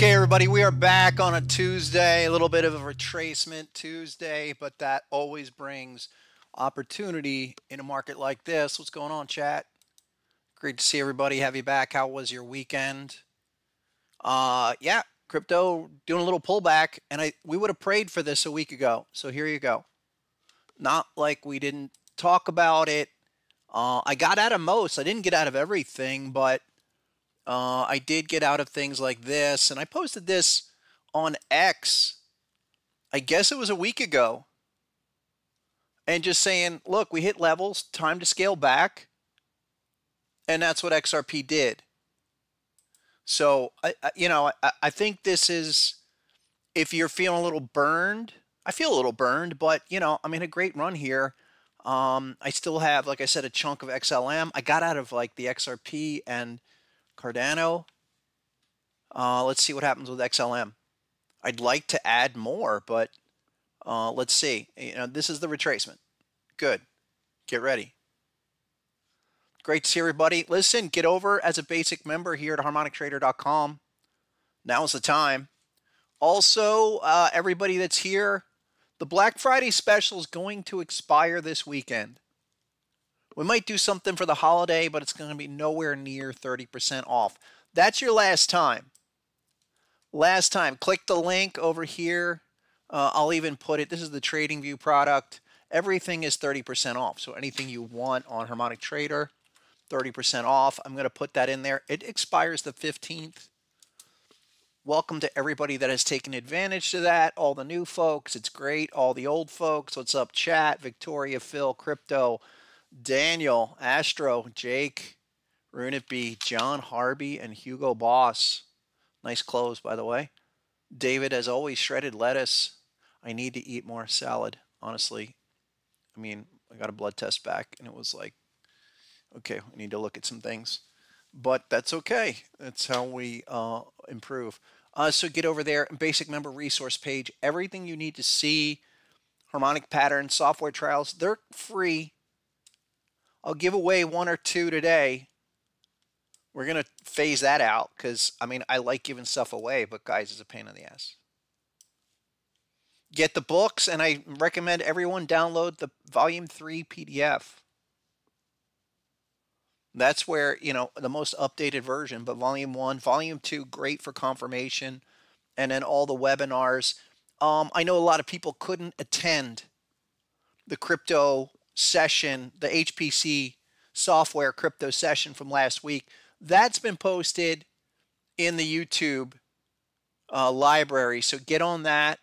Okay, everybody, we are back on a Tuesday, a little bit of a retracement Tuesday, but that always brings opportunity in a market like this. What's going on, chat? Great to see everybody. Have you back. How was your weekend? Yeah, crypto doing a little pullback, and we would have prayed for this a week ago. So here you go. Not like we didn't talk about it. I got out of most. I didn't get out of everything, but I did get out of things like this, and I posted this on X, I guess it was a week ago, and just saying, look, we hit levels, time to scale back, and that's what XRP did. So, I think this is, if you're feeling a little burned, I feel a little burned, but, I'm in a great run here. I still have, like I said, a chunk of XLM. I got out of, like, the XRP and Cardano. Let's see what happens with XLM. I'd like to add more, but let's see. This is the retracement. Good. Get ready. Great to see everybody. Listen, get over as a basic member here at harmonictrader.com. Now's the time. Also, everybody that's here, the Black Friday special is going to expire this weekend. We might do something for the holiday, but it's going to be nowhere near 30% off. That's your last time. Last time. Click the link over here. I'll even put it. This is the TradingView product. Everything is 30% off. So anything you want on Harmonic Trader, 30% off. I'm going to put that in there. It expires the 15th. Welcome to everybody that has taken advantage of that. All the new folks. It's great. All the old folks. What's up, chat? Victoria, Phil, Crypto, Daniel, Astro, Jake, Runit B, John Harvey, and Hugo Boss. Nice clothes, by the way. David, as always, shredded lettuce. I need to eat more salad, honestly. I mean, I got a blood test back and it was like, okay, I need to look at some things. But that's okay. That's how we improve. So get over there, basic member resource page. Everything you need to see, harmonic patterns, software trials, they're free. I'll give away one or two today. We're going to phase that out because, I mean, I like giving stuff away, but guys, it's a pain in the ass. Get the books, and I recommend everyone download the Volume 3 PDF. That's where, you know, the most updated version, but Volume 1, Volume 2, great for confirmation, and then all the webinars. I know a lot of people couldn't attend the crypto session, the HPC software crypto session from last week. That's been posted in the YouTube library, so get on that.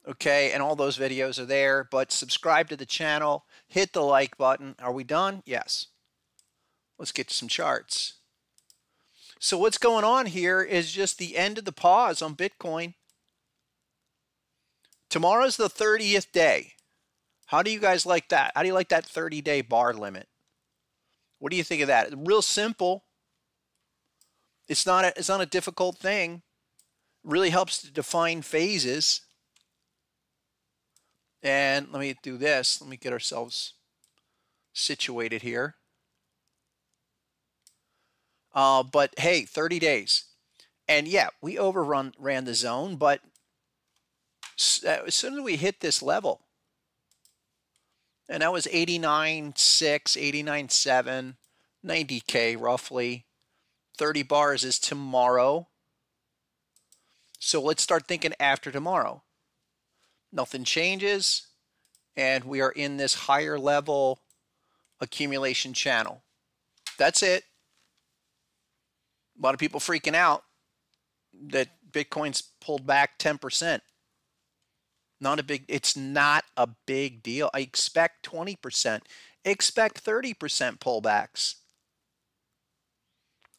Okay, and all those videos are there, but subscribe to the channel, hit the like button. Are we done? Yes. Let's get to some charts. So what's going on here is just the end of the pause on Bitcoin. Tomorrow's the 30th day. How do you guys like that? How do you like that 30-day bar limit? What do you think of that? Real simple. It's not a difficult thing. It really helps to define phases. And let me do this. Let me get ourselves situated here. But hey, 30 days. And yeah, we ran the zone, but as soon as we hit this level, and that was 89.6, 89.7, 90K roughly. 30 bars is tomorrow. So let's start thinking after tomorrow. Nothing changes, and we are in this higher level accumulation channel. That's it. A lot of people freaking out that Bitcoin's pulled back 10%. It's not a big deal. I expect 20%. Expect 30% pullbacks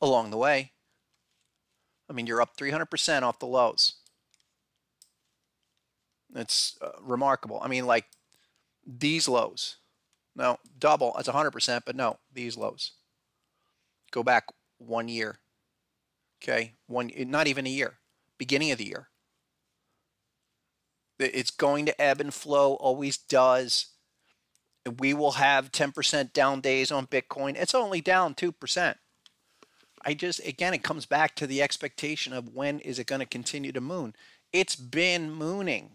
along the way. I mean, you're up 300% off the lows. It's remarkable. I mean, like these lows. No, double. That's 100%, but no, these lows. Go back 1 year. Okay, not even a year. Beginning of the year. It's going to ebb and flow, always does. We will have 10% down days on Bitcoin. It's only down 2%. Again, it comes back to the expectation of when is it going to continue to moon. It's been mooning.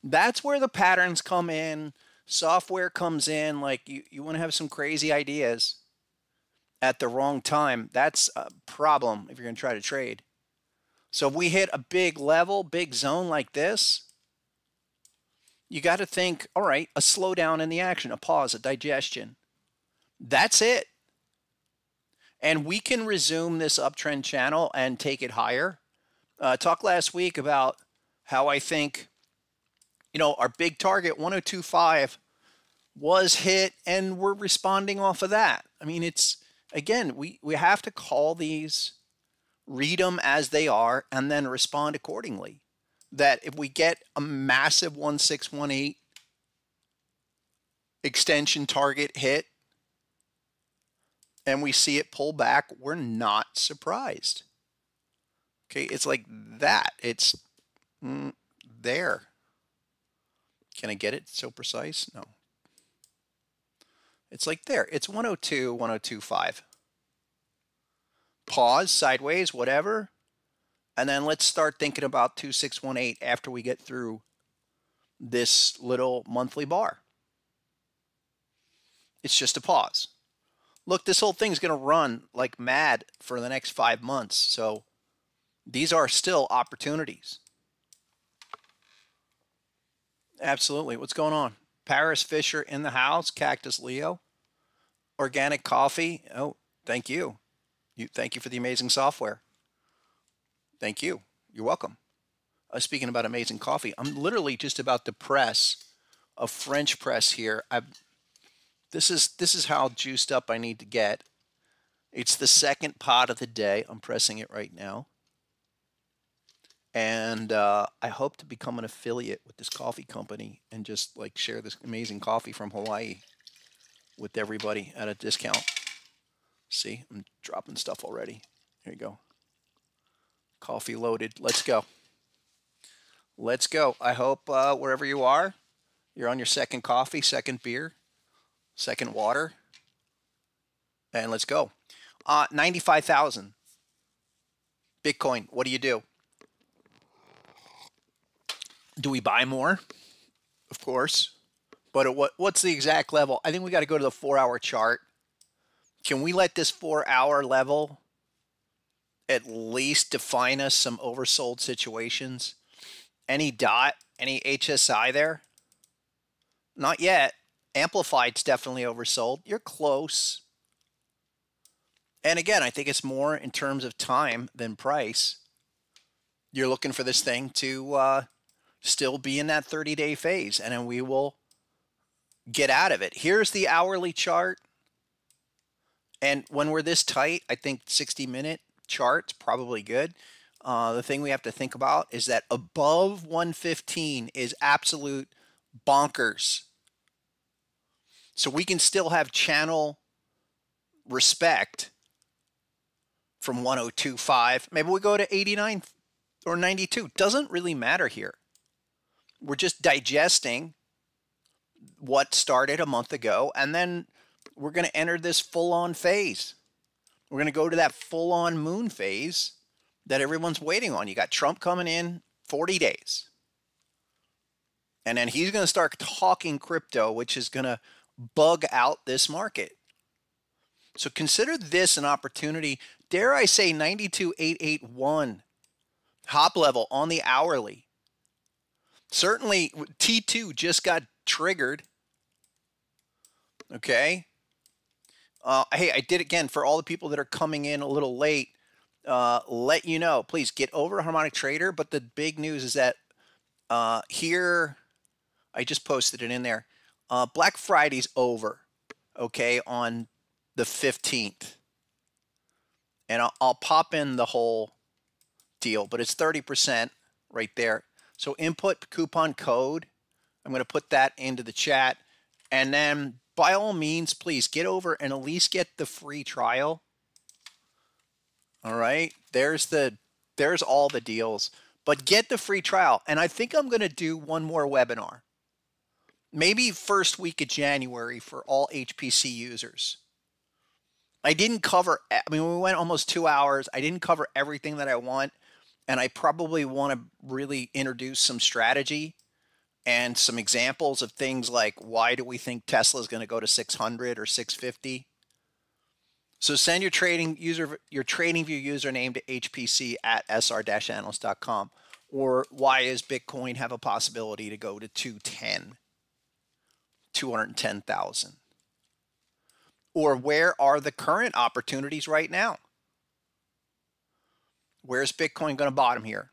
That's where the patterns come in. Software comes in. Like you want to have some crazy ideas at the wrong time. That's a problem if you're going to try to trade. So if we hit a big level, big zone like this, you got to think, all right, a slowdown in the action, a pause, a digestion. That's it. And we can resume this uptrend channel and take it higher. Talked last week about how I think, you know, our big target 102.5 was hit and we're responding off of that. I mean, it's, again, we have to call these, read them as they are, and then respond accordingly. That if we get a massive 1618 extension target hit and we see it pull back, we're not surprised. Okay, it's like that. It's there. Can I get it so precise? No. It's like there. It's 102, 102.5. Pause, sideways, whatever. And then let's start thinking about 2618 after we get through this little monthly bar. It's just a pause. Look, this whole thing's going to run like mad for the next 5 months. So these are still opportunities. Absolutely. What's going on? Paris Fisher in the house. Cactus Leo. Organic coffee. Oh, thank you. Thank you for the amazing software. Thank you. You're welcome. Speaking about amazing coffee, I'm literally just about to press a French press here. This is how juiced up I need to get. It's the second pot of the day. I'm pressing it right now. And I hope to become an affiliate with this coffee company and just like share this amazing coffee from Hawaii with everybody at a discount. See, I'm dropping stuff already. Here you go. Coffee loaded. Let's go. Let's go. I hope wherever you are, you're on your second coffee, second beer, second water. And let's go. 95,000. Bitcoin, what do you do? Do we buy more? Of course. But what's the exact level? I think we got to go to the 4-hour chart. Can we let this 4-hour level at least define us some oversold situations? Any dot, any HSI there? Not yet. Amplified's definitely oversold. You're close. And again, I think it's more in terms of time than price. You're looking for this thing to still be in that 30-day phase, and then we will get out of it. Here's the hourly chart. And when we're this tight, I think 60-minute chart's probably good. The thing we have to think about is that above 115 is absolute bonkers. So we can still have channel respect from 102.5. Maybe we go to 89 or 92. Doesn't really matter here. We're just digesting what started a month ago, and then we're going to enter this full-on phase. We're going to go to that full-on moon phase that everyone's waiting on. You got Trump coming in 40 days. And then he's going to start talking crypto, which is going to bug out this market. So consider this an opportunity. Dare I say 92,881 hop level on the hourly. Certainly T2 just got triggered. Okay. Hey, I did again for all the people that are coming in a little late. Let you know, please get over Harmonic Trader. But the big news is that here, I just posted it in there. Black Friday's over, okay, on the 15th. And I'll pop in the whole deal, but it's 30% right there. So input coupon code. I'm going to put that into the chat. And then by all means, please get over and at least get the free trial. All right. There's all the deals, but get the free trial. And I think I'm going to do one more webinar. Maybe first week of January for all HPC users. I didn't cover, I mean, we went almost 2 hours. I didn't cover everything that I want. And I probably want to really introduce some strategy and some examples of things like why do we think Tesla is going to go to 600 or 650. So send your TradingView username to hpc at sr-analyst.com. Or why is Bitcoin have a possibility to go to 210,000? Or where are the current opportunities right now? Where's Bitcoin going to bottom here?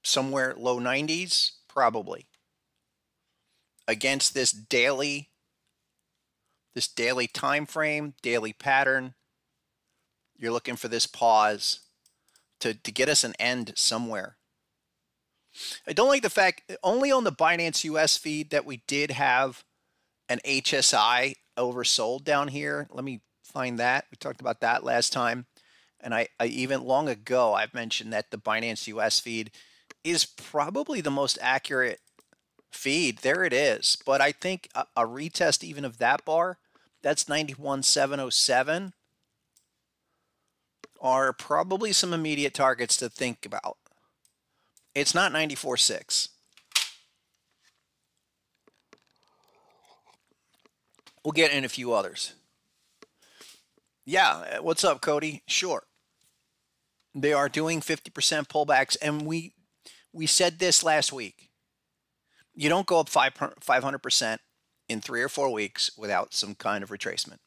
Somewhere low 90s? Probably. Against this daily time frame, daily pattern, you're looking for this pause to get us an end somewhere. I don't like the fact only on the Binance US feed that we did have an HSI oversold down here. Let me find that. We talked about that last time. And I even long ago, I've mentioned that the Binance US feed is probably the most accurate feed. There it is. But I think a retest even of that bar, that's 91,707, are probably some immediate targets to think about. It's not 94.6. We'll get in a few others. Yeah, what's up, Cody? Sure. They are doing 50% pullbacks, and we said this last week. You don't go up 500% in 3 or 4 weeks without some kind of retracement.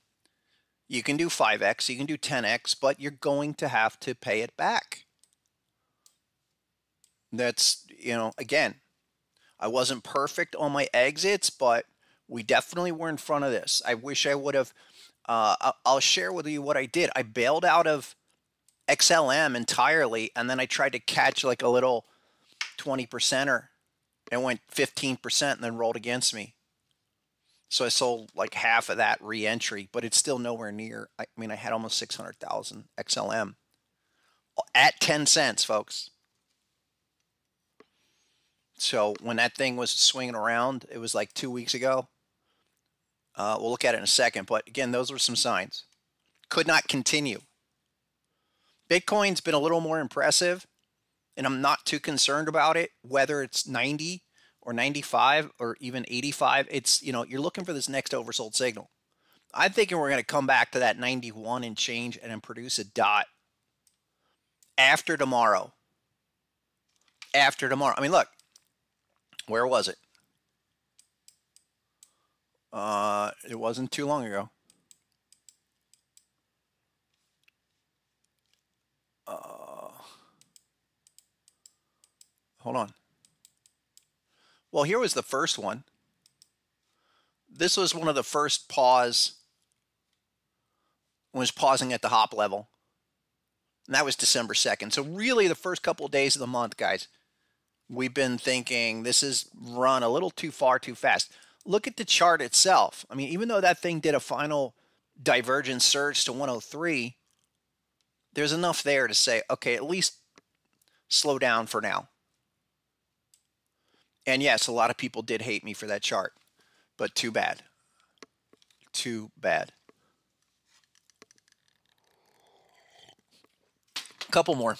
You can do 5x, you can do 10x, but you're going to have to pay it back. That's, again, I wasn't perfect on my exits, but we definitely were in front of this. I wish I would have, I'll share with you what I did. I bailed out of XLM entirely, and then I tried to catch like a little 20%er and went 15% and then rolled against me. So I sold like half of that re-entry, but it's still nowhere near. I mean, I had almost 600,000 XLM at 10 cents, folks. So when that thing was swinging around, it was like 2 weeks ago. We'll look at it in a second, but again, those were some signs. Could not continue. Bitcoin's been a little more impressive, and I'm not too concerned about it, whether it's 90 or 95 or even 85. It's, you know, you're looking for this next oversold signal. I'm thinking we're going to come back to that 91 and change and then produce a dot after tomorrow. After tomorrow. I mean, look, where was it? It wasn't too long ago. Hold on. Well, here was the first one. This was one of the first pause. Was pausing at the hop level. And that was December 2nd. So really the first couple of days of the month, guys, we've been thinking this is run a little too far too fast. Look at the chart itself. I mean, even though that thing did a final divergence surge to 103, there's enough there to say, okay, at least slow down for now. And yes, a lot of people did hate me for that chart, but too bad. Too bad. A couple more.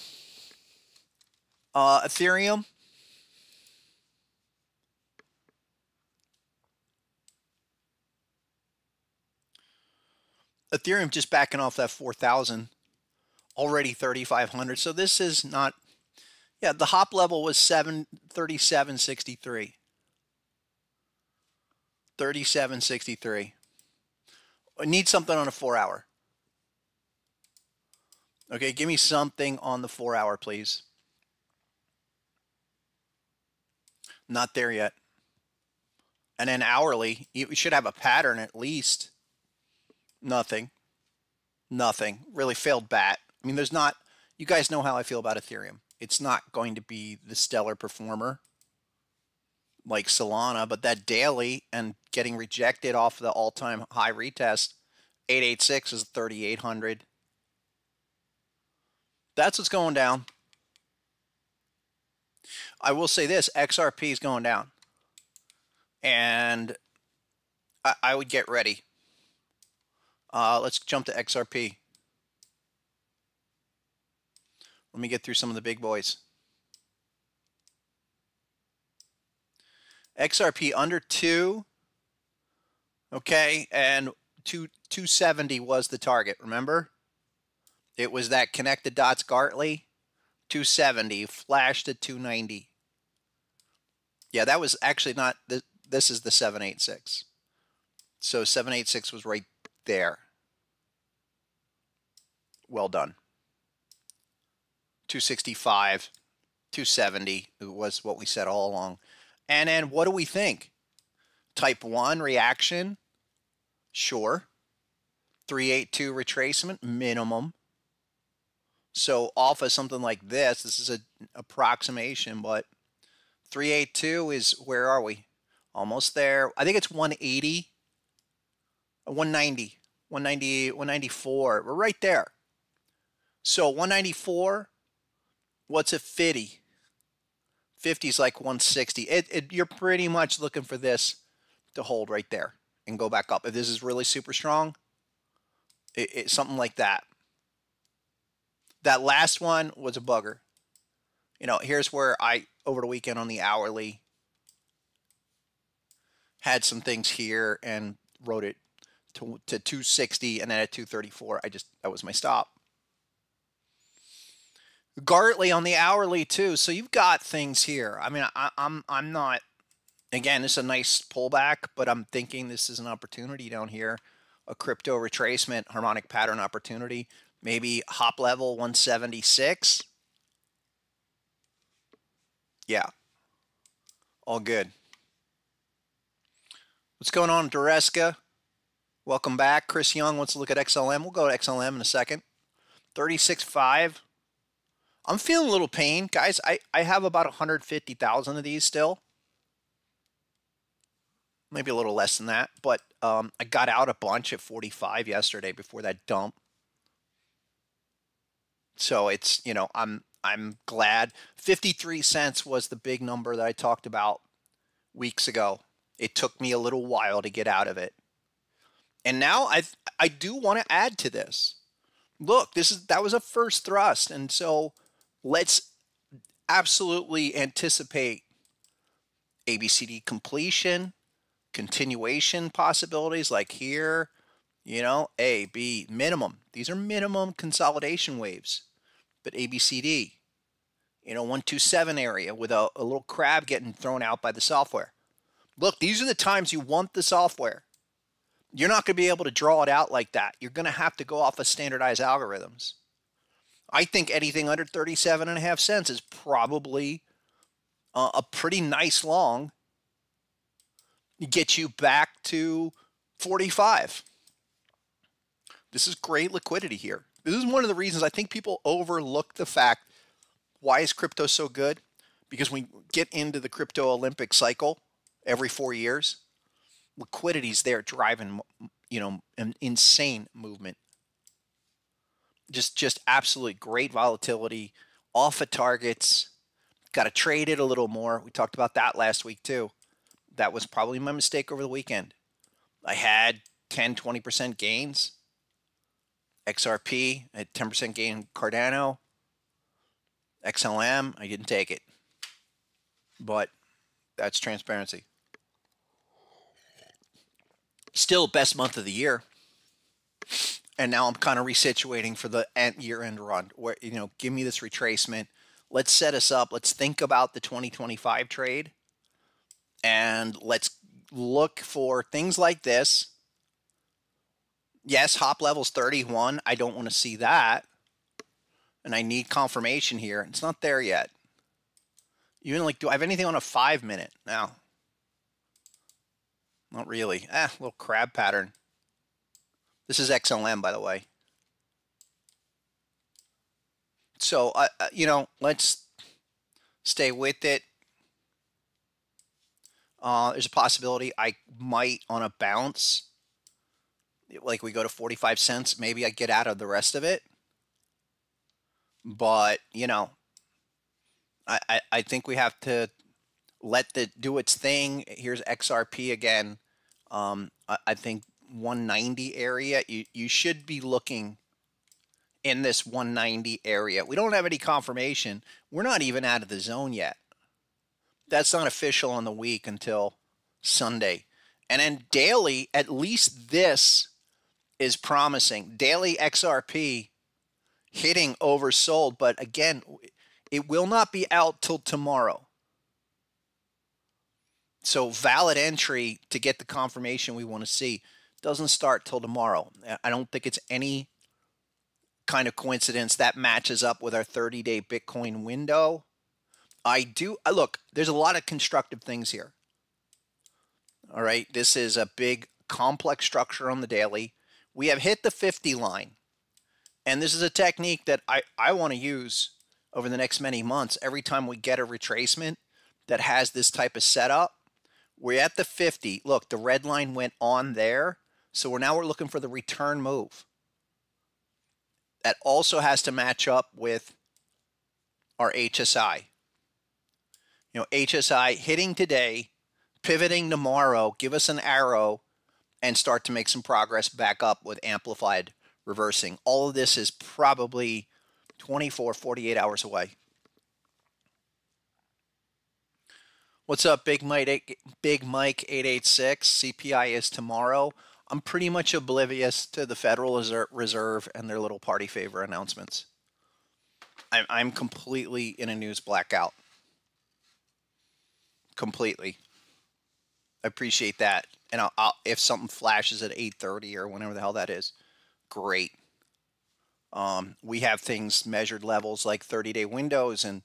Ethereum. Ethereum just backing off that 4,000, already 3,500. So this is not, yeah, the hop level was 37.63. 37.63. I need something on a 4-hour. Okay, give me something on the 4-hour, please. Not there yet. And then hourly, you should have a pattern at least. Nothing. Nothing. Really failed bat. I mean, there's not, you guys know how I feel about Ethereum. It's not going to be the stellar performer like Solana, but that daily and getting rejected off the all-time high retest, 886 is 3,800. That's what's going down. I will say this, XRP is going down. And I would get ready. Let's jump to XRP. Let me get through some of the big boys. XRP under 2. Okay, and 270 was the target, remember? It was that connected dots Gartley. 270, flashed at 290. Yeah, that was actually not, this is the 786. So 786 was right there. Well done. 265, 270 was what we said all along. And then what do we think? Type 1 reaction? Sure. 382 retracement? Minimum. So off of something like this is an approximation, but 382 is, where are we? Almost there. I think it's 180, 190, 190, 194. We're right there. So 194, what's a 50? 50 is like 160. You're pretty much looking for this to hold right there and go back up. If this is really super strong, something like that. That last one was a bugger. You know, here's where I, over the weekend on the hourly, had some things here and wrote it to 260 and then at 234. That was my stop. Gartley on the hourly too. So you've got things here. I mean, I'm not, again, this is a nice pullback, but I'm thinking this is an opportunity down here, a crypto retracement, harmonic pattern opportunity. Maybe hop level 176. Yeah. All good. What's going on, Dureska? Welcome back. Chris Young wants to look at XLM. We'll go to XLM in a second. 36.5. I'm feeling a little pain, guys. I have about 150,000 of these still, maybe a little less than that. But I got out a bunch at 45 yesterday before that dump. So it's, I'm glad. 53 cents was the big number that I talked about weeks ago. It took me a little while to get out of it. And now I do want to add to this. Look, that was a first thrust, and so let's absolutely anticipate ABCD completion, continuation possibilities like here, A, B, minimum. These are minimum consolidation waves. But ABCD, 127 area with a little crab getting thrown out by the software. Look, these are the times you want the software. You're not going to be able to draw it out like that. You're going to have to go off of standardized algorithms. I think anything under 37.5 cents is probably a pretty nice long. Get you back to 45. This is great liquidity here. This is one of the reasons I think people overlook the fact, why is crypto so good? Because we get into the crypto Olympic cycle every 4 years. Liquidity's there driving, an insane movement. Just absolutely great volatility, off of targets. Got to trade it a little more. We talked about that last week too. That was probably my mistake over the weekend. I had 10, 20% gains. XRP, I had 10% gain in Cardano. XLM, I didn't take it. But that's transparency. Still best month of the year. And now I'm kind of resituating for the year-end run where, give me this retracement. Let's set us up. Let's think about the 2025 trade. And let's look for things like this. Yes, hop level's 31. I don't want to see that. And I need confirmation here. It's not there yet. Even do I have anything on a 5-minute? No. Not really. Little crab pattern. This is XLM, by the way. So, let's stay with it. There's a possibility I might, on a bounce, like we go to 45 cents, maybe I get out of the rest of it. But, I think we have to let it do its thing. Here's XRP again. I think 190 area. You should be looking in this 190 area. We don't have any confirmation. We're not even out of the zone yet. That's not official on the week until Sunday. And then daily, at least this is promising. Daily XRP hitting oversold, but again, it will not be out till tomorrow. So valid entry to get the confirmation we want to see doesn't start till tomorrow. I don't think it's any kind of coincidence that matches up with our 30-day Bitcoin window. Look, there's a lot of constructive things here. All right, this is a big complex structure on the daily. We have hit the 50 line. And this is a technique that I want to use over the next many months. Every time we get a retracement that has this type of setup, we're at the 50. Look, the red line went on there. So we're looking for the return move. That also has to match up with our HSI. HSI hitting today, pivoting tomorrow, give us an arrow, and start to make some progress back up with amplified reversing. All of this is probably 24, 48 hours away. What's up, Big Mike 886? CPI is tomorrow. I'm pretty much oblivious to the Federal Reserve and their little party favor announcements. I'm completely in a news blackout. Completely. I appreciate that. And if something flashes at 8:30 or whenever the hell that is, great. We have things, measured levels like 30-day windows and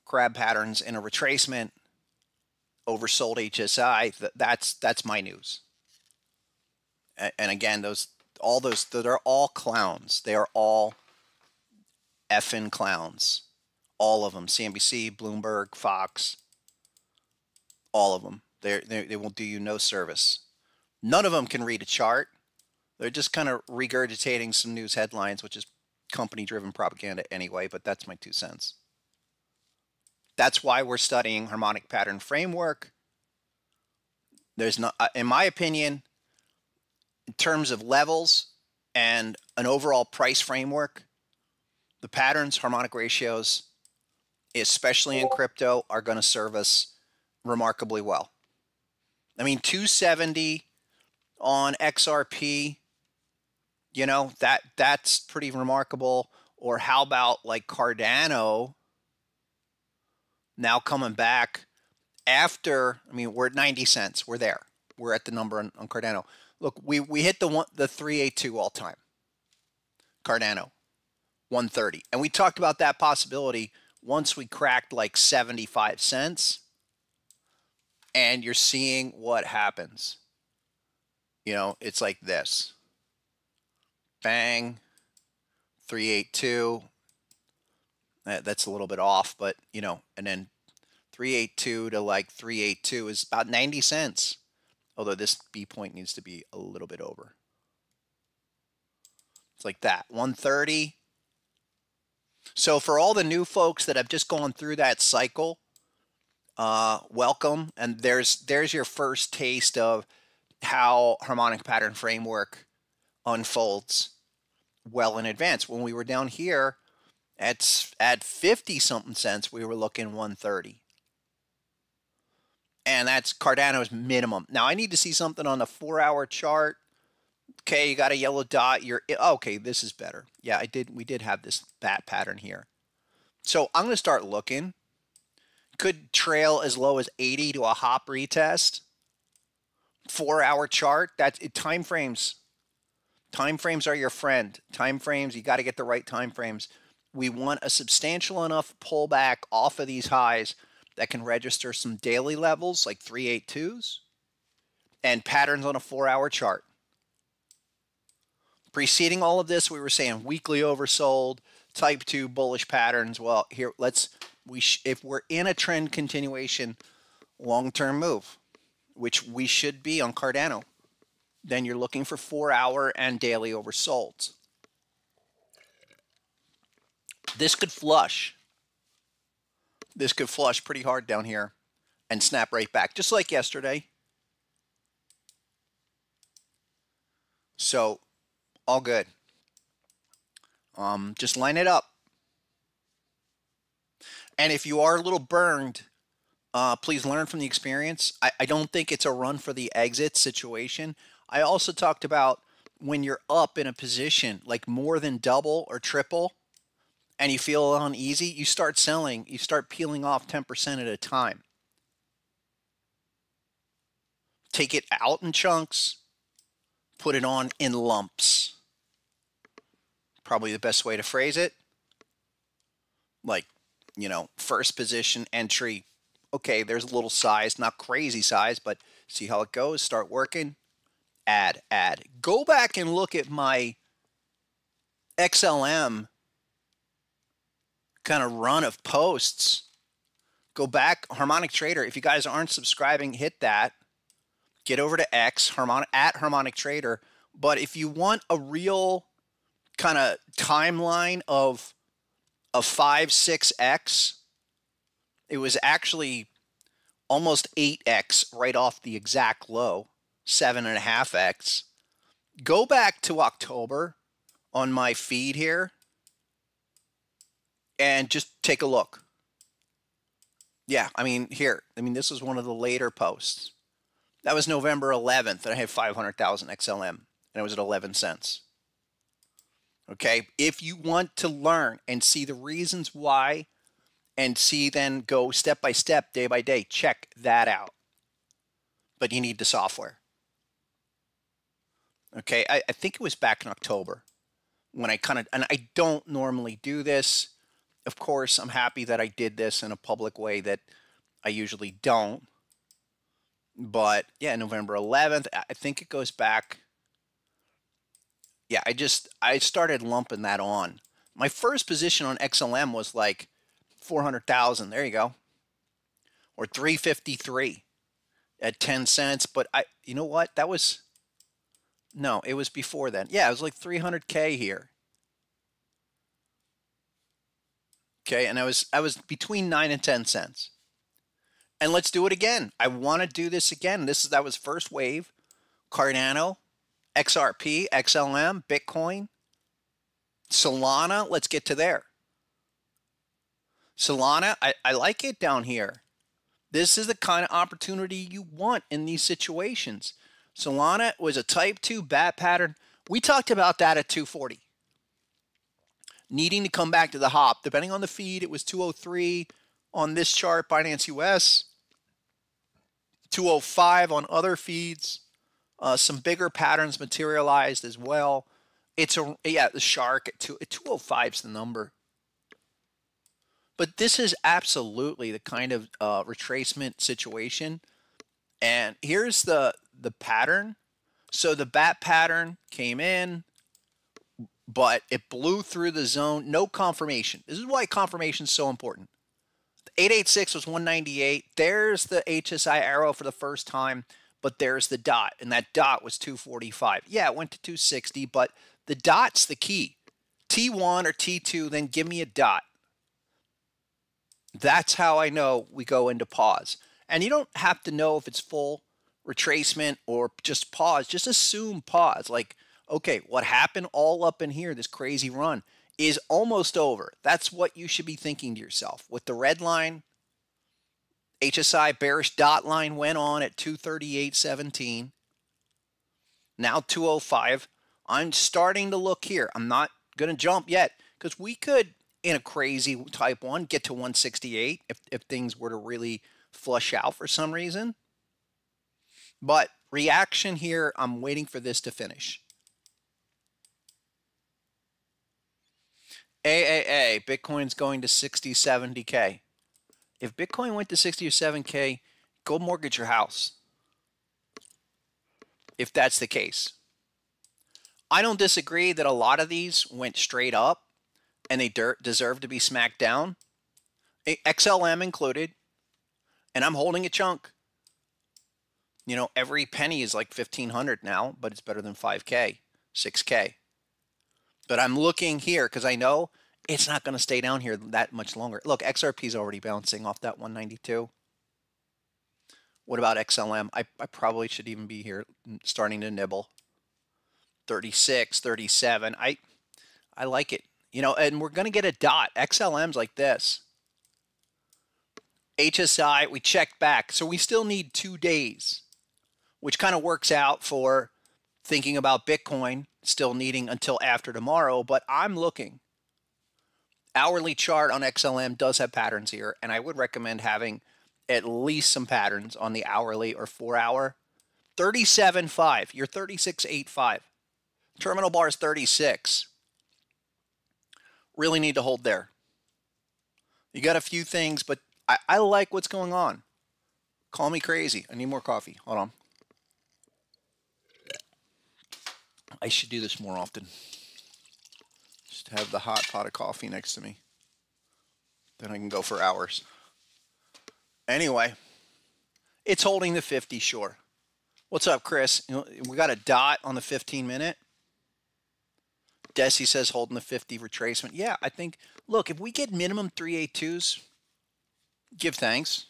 crab patterns in a retracement, oversold HSI. That's my news. And again, they're all clowns. They are all effing clowns. All of them, CNBC, Bloomberg, Fox, all of them. They will do you no service. None of them can read a chart. They're just kind of regurgitating some news headlines, which is company-driven propaganda anyway, but that's my 2 cents. That's why we're studying harmonic pattern framework. There's not, in my opinion, in terms of levels and an overall price framework, the patterns, harmonic ratios, especially in crypto, are going to serve us remarkably well. I mean, 270 on XRP, you know, that's pretty remarkable. Or how about like Cardano now coming back after, I mean, we're at 90 cents. We're there. We're at the number on Cardano. Look, we hit the 382 all time. Cardano, 130. And we talked about that possibility once we cracked like 75 cents. And you're seeing what happens. You know, it's like this. Bang. 382. That's a little bit off, but, you know, and then 382 to like 382 is about 90 cents. Although this B point needs to be a little bit over. It's like that. 130. So for all the new folks that have just gone through that cycle, welcome. And there's your first taste of how harmonic pattern framework unfolds well in advance. When we were down here at 50 something cents, we were looking 130. And that's Cardano's minimum. Now I need to see something on the 4-hour chart. Okay, you got a yellow dot. Okay, this is better. Yeah, we did have this bat pattern here. So I'm going to start looking. Could trail as low as 80 to a hop retest. 4-hour chart. That's time frames. Time frames are your friend. Time frames, you got to get the right time frames. We want a substantial enough pullback off of these highs that can register some daily levels like 382s and patterns on a 4-hour chart. Preceding all of this, we were saying weekly oversold, type 2 bullish patterns. Well, here if we're in a trend continuation long-term move, which we should be on Cardano, then you're looking for 4-hour and daily oversolds. This could flush. This could flush pretty hard down here and snap right back, just like yesterday. So, all good. Just line it up. And if you are a little burned, please learn from the experience. I don't think it's a run for the exit situation. I also talked about when you're up in a position like more than double or triple and you feel uneasy, you start selling, you start peeling off 10% at a time. Take it out in chunks, put it on in lumps. Probably the best way to phrase it. Like, you know, first position entry. Okay, there's a little size, not crazy size, but see how it goes. Start working. Add. Go back and look at my XLM kind of run of posts. Go back, Harmonic Trader. If you guys aren't subscribing, hit that. Get over to X, at Harmonic Trader. But if you want a real kind of timeline of a 5, 6x, it was actually almost 8x right off the exact low, 7.5x. Go back to October on my feed here and just take a look. Yeah, I mean, this was one of the later posts. That was November 11th, and I had 500,000 XLM, and it was at 11 cents. Okay, if you want to learn and see the reasons why and see then go step by step, day by day, check that out. But you need the software. Okay, I think it was back in October when I and I don't normally do this. Of course, I'm happy that I did this in a public way that I usually don't. But yeah, November 11th, I think it goes back. Yeah, I started lumping that on. My first position on XLM was like 400,000. There you go. Or 353 at 10 cents. But you know what? That was, no, it was before then. Yeah, it was like 300K here. Okay, and I was between 9 and 10 cents. And let's do it again. I want to do this again. That was first wave. Cardano, XRP, XLM, Bitcoin, Solana. Let's get to there. Solana, I like it down here. This is the kind of opportunity you want in these situations. Solana was a type 2 bat pattern. We talked about that at 240. Needing to come back to the hop. Depending on the feed, it was 203 on this chart, Binance US. 205 on other feeds. Some bigger patterns materialized as well. The shark at 205 is the number. But this is absolutely the kind of retracement situation. And here's the pattern. So the bat pattern came in, but it blew through the zone. No confirmation. This is why confirmation is so important. The 886 was 198. There's the HSI arrow for the first time, but there's the dot, and that dot was 245. Yeah, it went to 260, but the dot's the key. T1 or T2, then give me a dot. That's how I know we go into pause. And you don't have to know if it's full retracement or just pause. Just assume pause. Like, okay, what happened all up in here, this crazy run, is almost over. That's what you should be thinking to yourself. With the red line, HSI bearish dot line went on at 238.17. Now 205. I'm starting to look here. I'm not going to jump yet because we could, in a crazy type 1, get to 168 if things were to really flush out for some reason. But reaction here, I'm waiting for this to finish. AAA, Bitcoin's going to 60, 70K. If Bitcoin went to 60 or 7K, go mortgage your house. If that's the case. I don't disagree that a lot of these went straight up and they deserve to be smacked down. XLM included. And I'm holding a chunk. You know, every penny is like 1,500 now, but it's better than 5K, 6K. But I'm looking here because I know it's not going to stay down here that much longer. Look, XRP is already bouncing off that 192. What about XLM? I probably should even be here starting to nibble. 36, 37. I like it. You know, and we're going to get a dot. XLM's like this. HSI, we checked back. So we still need 2 days, which kind of works out for thinking about Bitcoin still needing until after tomorrow. But I'm looking. Hourly chart on XLM does have patterns here, and I would recommend having at least some patterns on the hourly or 4-hour. 37.5. You're 36.85. Terminal bar is 36. Really need to hold there. You got a few things, but I like what's going on. Call me crazy. I need more coffee. Hold on. I should do this more often. Just have the hot pot of coffee next to me. Then I can go for hours. Anyway, it's holding the 50, sure. What's up, Chris? You know, we got a dot on the 15-minute. Desi says holding the 50 retracement. Yeah, I think, look, if we get minimum 382s, give thanks.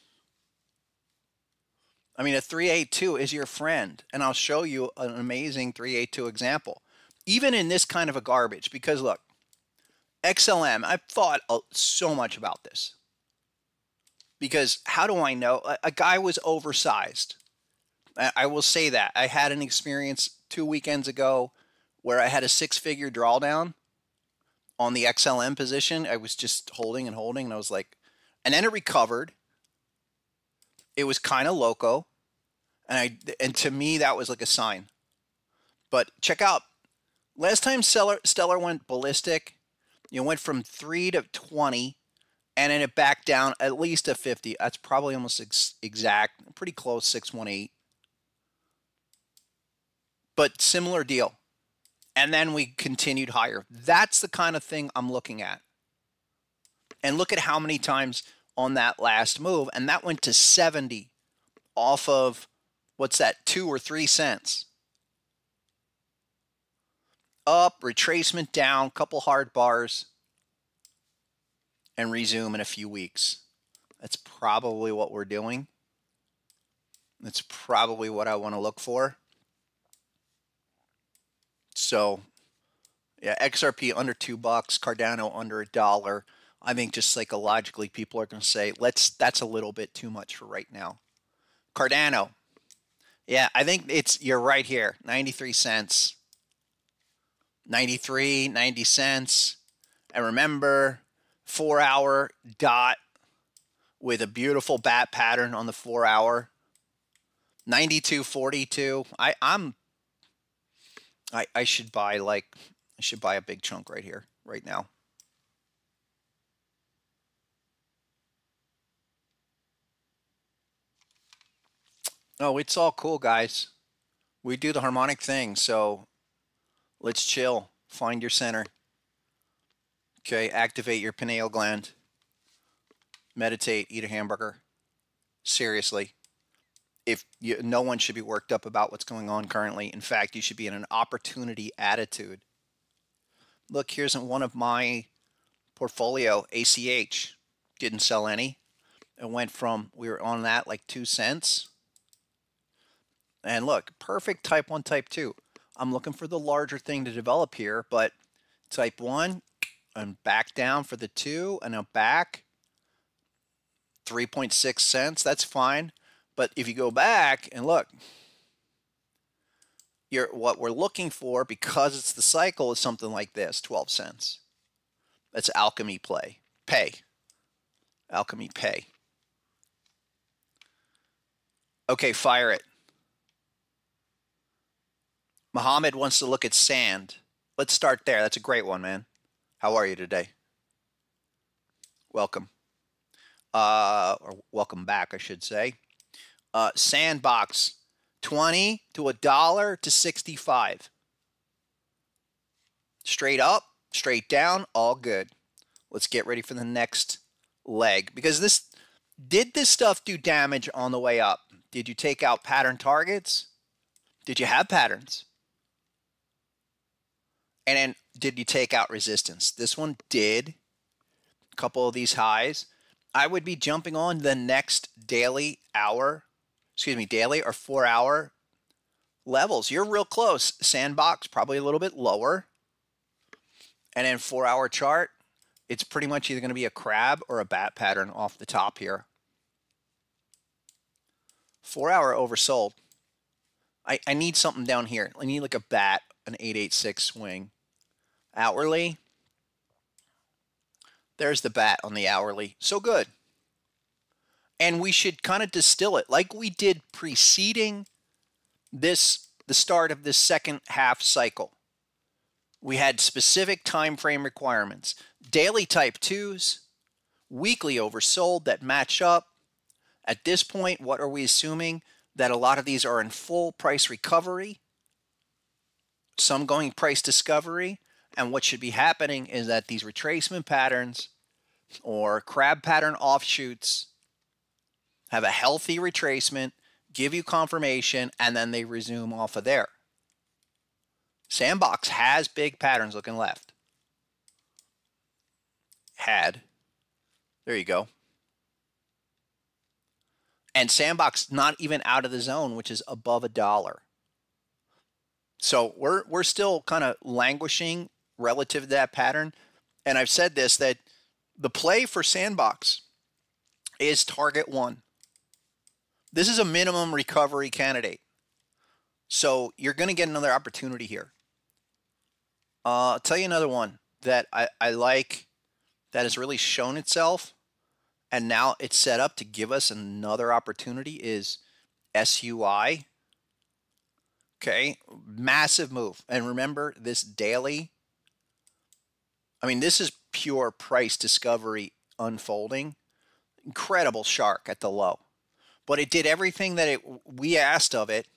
I mean, a 382 is your friend, and I'll show you an amazing 382 example. Even in this kind of a garbage, because look, XLM, I've thought so much about this. Because how do I know? A guy was oversized. I will say that. I had an experience 2 weekends ago where I had a 6-figure drawdown on the XLM position. I was just holding and holding, and I was like, and then it recovered. It was kind of loco, and to me that was like a sign. But check out, last time Stellar went ballistic, you went from 3 to 20, and then it backed down at least to 50. That's probably almost exact, pretty close, 618. But similar deal. And then we continued higher. That's the kind of thing I'm looking at. And look at how many times on that last move, and that went to 70 off of, what's that, 2 or 3 cents. Up, retracement down, couple hard bars, and resume in a few weeks. That's probably what we're doing. That's probably what I want to look for. So, yeah, XRP under $2, Cardano under $1. I think just psychologically, people are going to say, that's a little bit too much for right now. Cardano, yeah, I think you're right here, 93 cents, 93, 90 cents. And remember, 4-hour dot with a beautiful bat pattern on the 4-hour, 92.42. I should buy a big chunk right here, right now. Oh, it's all cool, guys. We do the harmonic thing, so let's chill. Find your center. Okay, activate your pineal gland. Meditate, eat a hamburger. Seriously. No one should be worked up about what's going on currently. In fact, you should be in an opportunity attitude. Look, here's one of my portfolio, ACH. Didn't sell any. It went from, we were on that like 2 cents. And look, perfect type 1, type 2. I'm looking for the larger thing to develop here, but type 1 and back down for the 2 and now back 3.6 cents. That's fine. But if you go back and look, what we're looking for, because it's the cycle, is something like this, 12 cents. That's alchemy pay. Alchemy pay. Okay, fire it. Muhammad wants to look at sand. Let's start there. That's a great one, man. How are you today? Welcome. Or welcome back, I should say. Sandbox, 20 to $1 to 65. Straight up, straight down, all good. Let's get ready for the next leg, because did this stuff do damage on the way up? Did you take out pattern targets? Did you have patterns? And then did you take out resistance? This one did. A couple of these highs. I would be jumping on the next daily or 4-hour levels. You're real close. Sandbox, probably a little bit lower. And then 4-hour chart, it's pretty much either going to be a crab or a bat pattern off the top here. 4-hour oversold. I need something down here. I need like a bat, an 886 swing. Hourly. There's the bat on the hourly. So good. And we should kind of distill it like we did preceding the start of this second half cycle. We had specific time frame requirements. Daily type 2s, weekly oversold that match up. At this point, what are we assuming? That a lot of these are in full price recovery, some going price discovery, and what should be happening is that these retracement patterns or crab pattern offshoots have a healthy retracement, give you confirmation, and then they resume off of there. Sandbox has big patterns looking left. Had. There you go. And Sandbox not even out of the zone, which is above $1. So we're still kind of languishing relative to that pattern. And I've said this, that the play for Sandbox is target 1. This is a minimum recovery candidate. So you're going to get another opportunity here. I'll tell you another one that I like that has really shown itself. And now it's set up to give us another opportunity is SUI. Okay, massive move. And remember this daily. I mean, this is pure price discovery unfolding. Incredible shark at the low. But it did everything that we asked of it.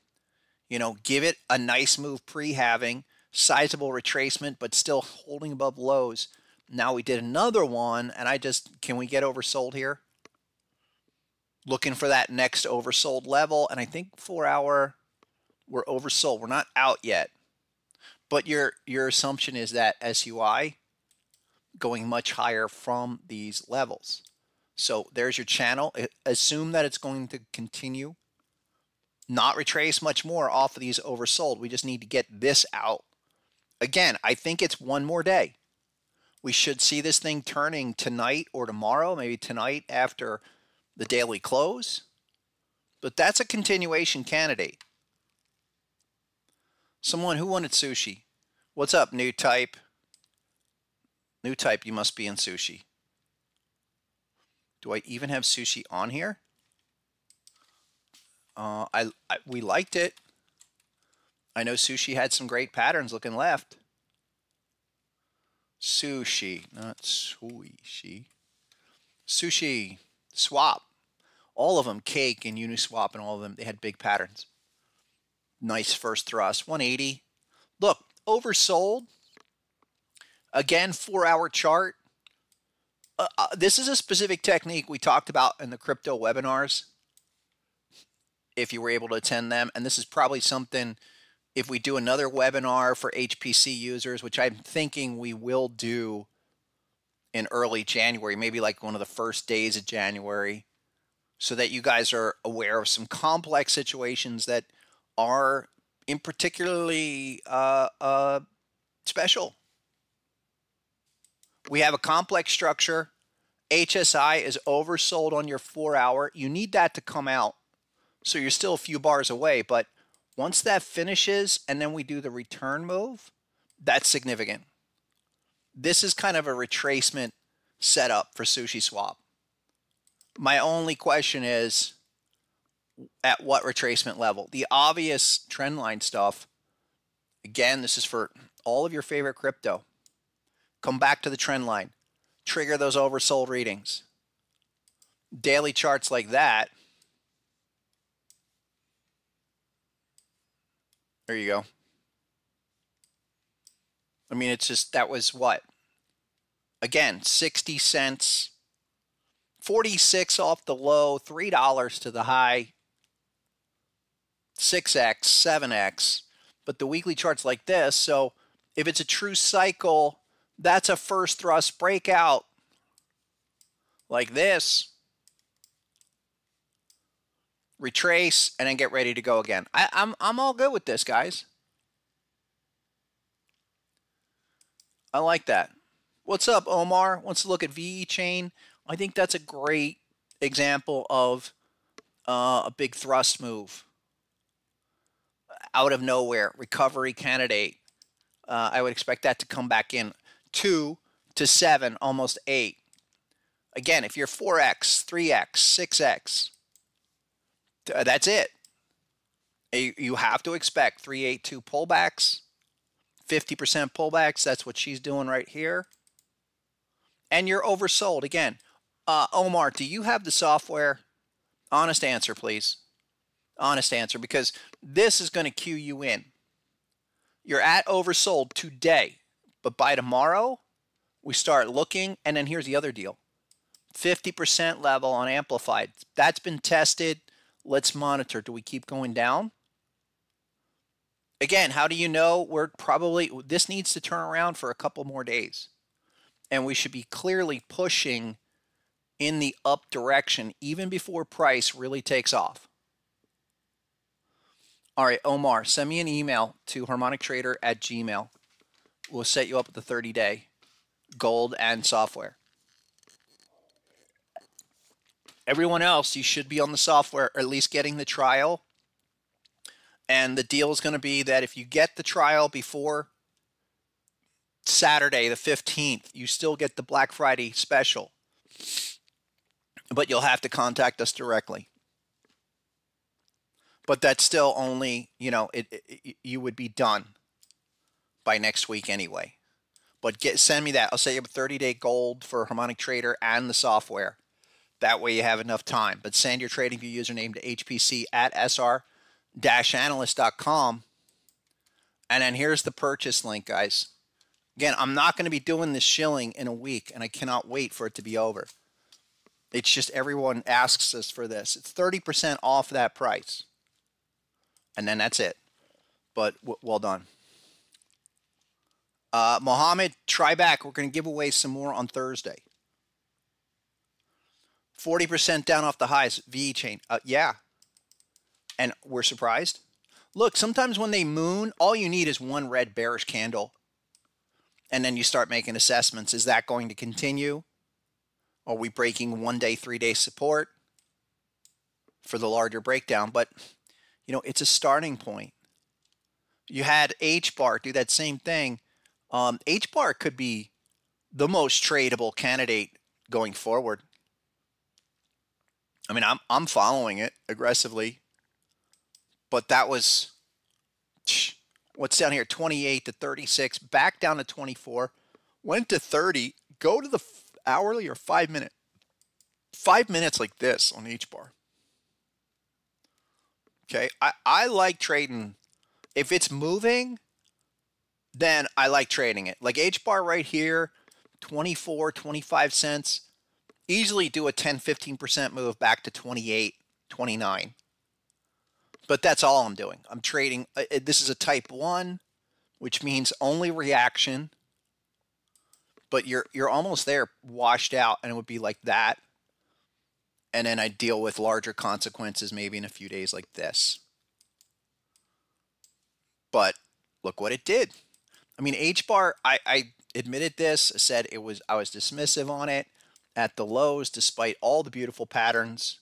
You know, give it a nice move pre-halving, sizable retracement, but still holding above lows. Now we did another one, and can we get oversold here? Looking for that next oversold level, and I think 4 hour, we're oversold. We're not out yet. But your assumption is that SUI going much higher from these levels. So there's your channel. Assume that it's going to continue, not retrace much more off of these oversold. We just need to get this out. Again, I think it's one more day. We should see this thing turning tonight or tomorrow, maybe tonight after the daily close. But that's a continuation candidate. Someone who wanted sushi. What's up, new type? New type, you must be in sushi. Do I even have sushi on here? We liked it. I know sushi had some great patterns looking left. Sushi, not sushi. Sushi, swap. All of them, Cake and Uniswap and all of them, they had big patterns. Nice first thrust, 180. Look, oversold. Again, 4 hour chart. This is a specific technique we talked about in the crypto webinars, if you were able to attend them. And this is probably something, if we do another webinar for HPC users, which I'm thinking we will do in early January, maybe like one of the first days of January, so that you guys are aware of some complex situations that are in particularly special. We have a complex structure. HSI is oversold on your 4 hour. You need that to come out. So you're still a few bars away. But once that finishes and then we do the return move, that's significant. This is kind of a retracement setup for Sushi Swap. My only question is, at what retracement level? The obvious trendline stuff, again, this is for all of your favorite crypto. Come back to the trend line. Trigger those oversold readings. Daily charts like that. There you go. I mean, it's just, that was what? Again, 60 cents. 46 off the low, $3 to the high. 6x, 7x. But the weekly chart's like this. So if it's a true cycle, that's a first thrust breakout like this. Retrace and then get ready to go again. I'm all good with this, guys. I like that. What's up, Omar? Wants to look at VE chain. I think that's a great example of a big thrust move. Out of nowhere, recovery candidate. I would expect that to come back in 2 to 7, almost 8. Again, if you're 4x, 3x, 6x, that's it. You have to expect 382 pullbacks, 50% pullbacks. That's what she's doing right here. And you're oversold. Again, Omar, do you have the software? Honest answer, please. Honest answer, because this is going to cue you in. You're at oversold today, but by tomorrow, we start looking, and then here's the other deal. 50% level on amplified. That's been tested. Let's monitor. Do we keep going down? Again, how do you know? This needs to turn around for a couple more days. And we should be clearly pushing in the up direction even before price really takes off. All right, Omar, send me an email to harmonictrader@gmail.com. We'll set you up with the 30-day gold and software. Everyone else, you should be on the software, or at least getting the trial. And the deal is going to be that if you get the trial before Saturday, the 15th, you still get the Black Friday special. But you'll have to contact us directly. But that's still only, you would be done by next week anyway. But send me that. I'll set you up a 30-day gold for Harmonic Trader and the software. That way you have enough time. But send your TradingView username to hpc@sr-analyst.com. And then here's the purchase link, guys. Again, I'm not going to be doing this shilling in a week, and I cannot wait for it to be over. It's just everyone asks us for this. It's 30% off that price. And then that's it. But well done. Mohammed, try back. We're going to give away some more on Thursday. 40% down off the highs. VE chain. Yeah. And we're surprised. Look, sometimes when they moon, all you need is one red bearish candle. And then you start making assessments. Is that going to continue? Are we breaking 1 day, 3 day support for the larger breakdown? But, you know, it's a starting point. You had H-bar do that same thing. H-bar could be the most tradable candidate going forward. I mean, I'm following it aggressively. But that was, what's down here, 28 to 36, back down to 24, went to 30, go to the hourly or 5 minute. 5 minutes like this on H-bar. Okay, I like trading. If it's moving, then I like trading it. Like H-bar right here, 24, 25 cents. Easily do a 10, 15% move back to 28, 29. But that's all I'm doing. I'm trading. This is a type 1, which means only reaction. But you're almost there, washed out, and it would be like that. And then I deal with larger consequences maybe in a few days like this. But look what it did. I mean, H-bar, I admitted this. I said I was dismissive on it at the lows despite all the beautiful patterns.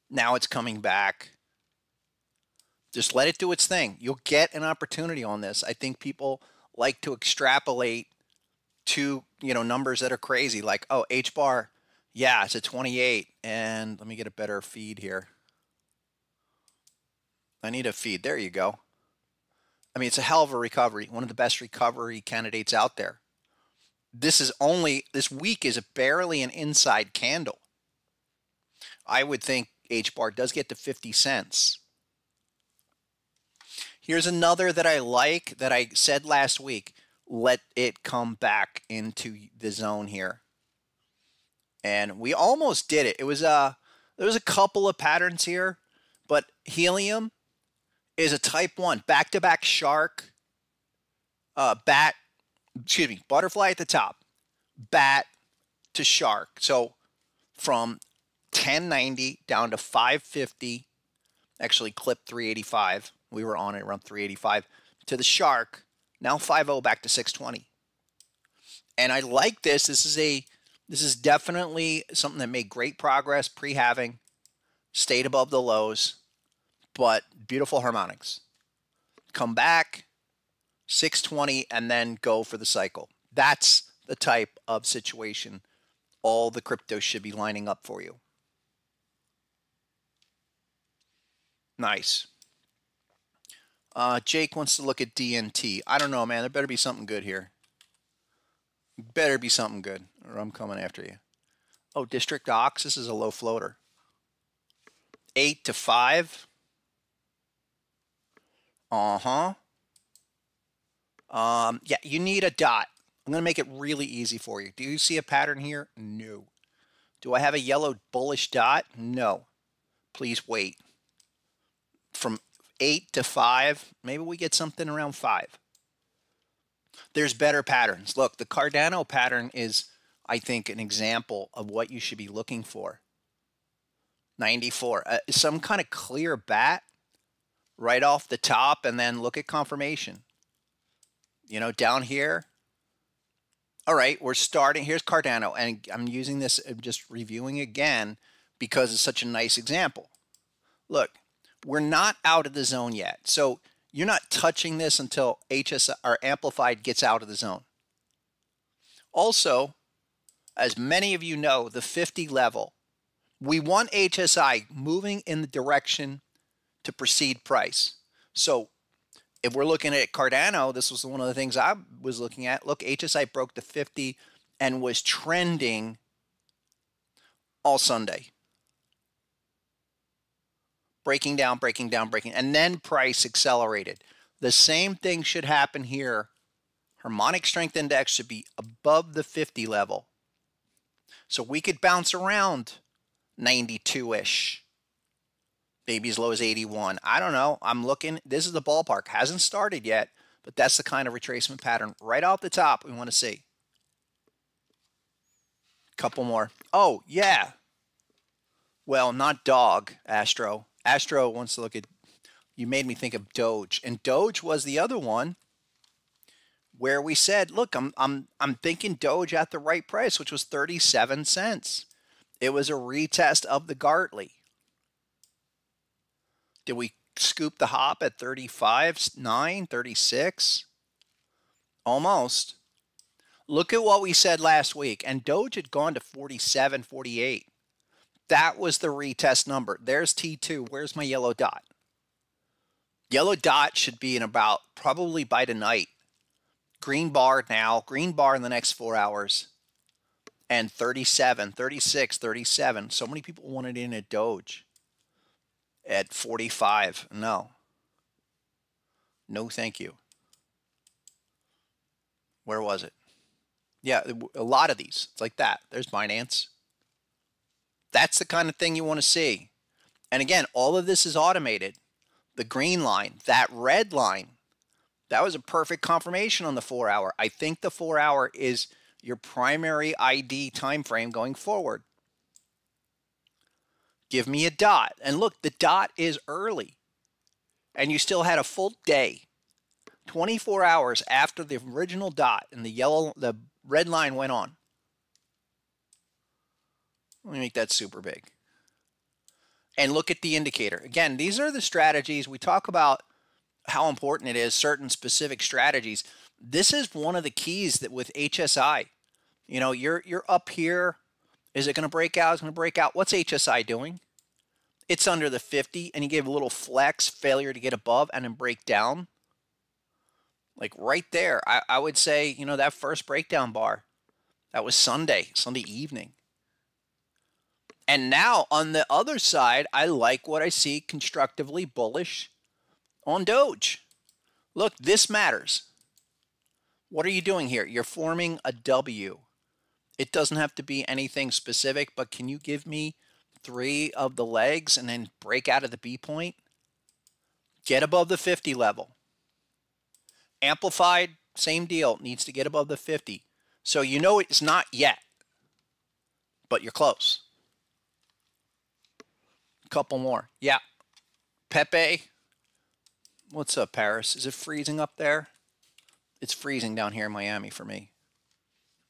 Now it's coming back. Just let it do its thing. You'll get an opportunity on this. I think people like to extrapolate to, you know, numbers that are crazy. Like, oh, H-bar, yeah, it's a 28. And let me get a better feed here. I need a feed. There you go. I mean, it's a hell of a recovery. One of the best recovery candidates out there. This week is barely an inside candle. I would think H-bar does get to 50 cents. Here's another that I like that I said last week. Let it come back into the zone here. And we almost did it. There was a couple of patterns here, but helium is a type 1. Back-to-back shark, butterfly at the top, bat to shark. So from 1090 down to 550, actually clipped 385. We were on it around 385 to the shark. Now 50 back to 620. And I like this. This is definitely something that made great progress pre-halving, stayed above the lows, but beautiful harmonics. Come back, 620, and then go for the cycle. That's the type of situation all the cryptos should be lining up for you. Nice. Jake wants to look at DNT. I don't know, man. There better be something good here. Better be something good, or I'm coming after you. Oh, District Ox. This is a low floater. 8 to 5. Yeah, you need a dot. I'm going to make it really easy for you. Do you see a pattern here? No. Do I have a yellow bullish dot? No. Please wait. From 8 to 5, maybe we get something around 5. There's better patterns. Look, the Cardano pattern is, I think, an example of what you should be looking for. 94. Some kind of clear bat right off the top, and then look at confirmation. You know, down here. All right, we're starting. Here's Cardano, and I'm using this, just reviewing again, because it's such a nice example. Look. We're not out of the zone yet. So you're not touching this until HSI or Amplified gets out of the zone. Also, as many of you know, the 50 level, we want HSI moving in the direction to precede price. So if we're looking at Cardano, this was one of the things I was looking at. Look, HSI broke the 50 and was trending all Sunday. Breaking down, and then price accelerated. The same thing should happen here. Harmonic strength index should be above the 50 level. So we could bounce around 92-ish, maybe as low as 81. I don't know. I'm looking. This is the ballpark. Hasn't started yet, but that's the kind of retracement pattern right off the top we want to see. Couple more. Oh, yeah. Well, not dog, Astro. Astro wants to look at, you made me think of Doge. And Doge was the other one where we said, look, I'm thinking Doge at the right price, which was 37 cents. It was a retest of the Gartley. Did we scoop the hop at 35.9, 36? Almost. Look at what we said last week. And Doge had gone to 47, 48. That was the retest number. There's T2. Where's my yellow dot? Yellow dot should be in about probably by tonight. Green bar now. Green bar in the next 4 hours. And 37, 36, 37. So many people wanted in at Doge at 45. No. No, thank you. Where was it? Yeah, a lot of these. It's like that. There's Binance. That's the kind of thing you want to see. And again, all of this is automated. The green line, that red line, that was a perfect confirmation on the 4 hour. I think the 4 hour is your primary ID time frame going forward. Give me a dot. And look, the dot is early. And you still had a full day. 24 hours after the original dot and the red line went on. Let me make that super big. And look at the indicator. Again, these are the strategies. We talk about how important it is, certain specific strategies. This is one of the keys that with HSI, you know, you're up here. Is it going to break out? It's going to break out. What's HSI doing? It's under the 50, and you give a little flex, failure to get above, and then break down. Like right there, I would say, you know, that first breakdown bar, that was Sunday evening. And now on the other side, I like what I see constructively bullish on Doge. Look, this matters. What are you doing here? You're forming a W. It doesn't have to be anything specific, but can you give me 3 of the legs and then break out of the B point? Get above the 50 level. Amplified, same deal, needs to get above the 50. So you know it's not yet, but you're close. Couple more. Yeah. Pepe. What's up, Paris? Is it freezing up there? It's freezing down here in Miami for me.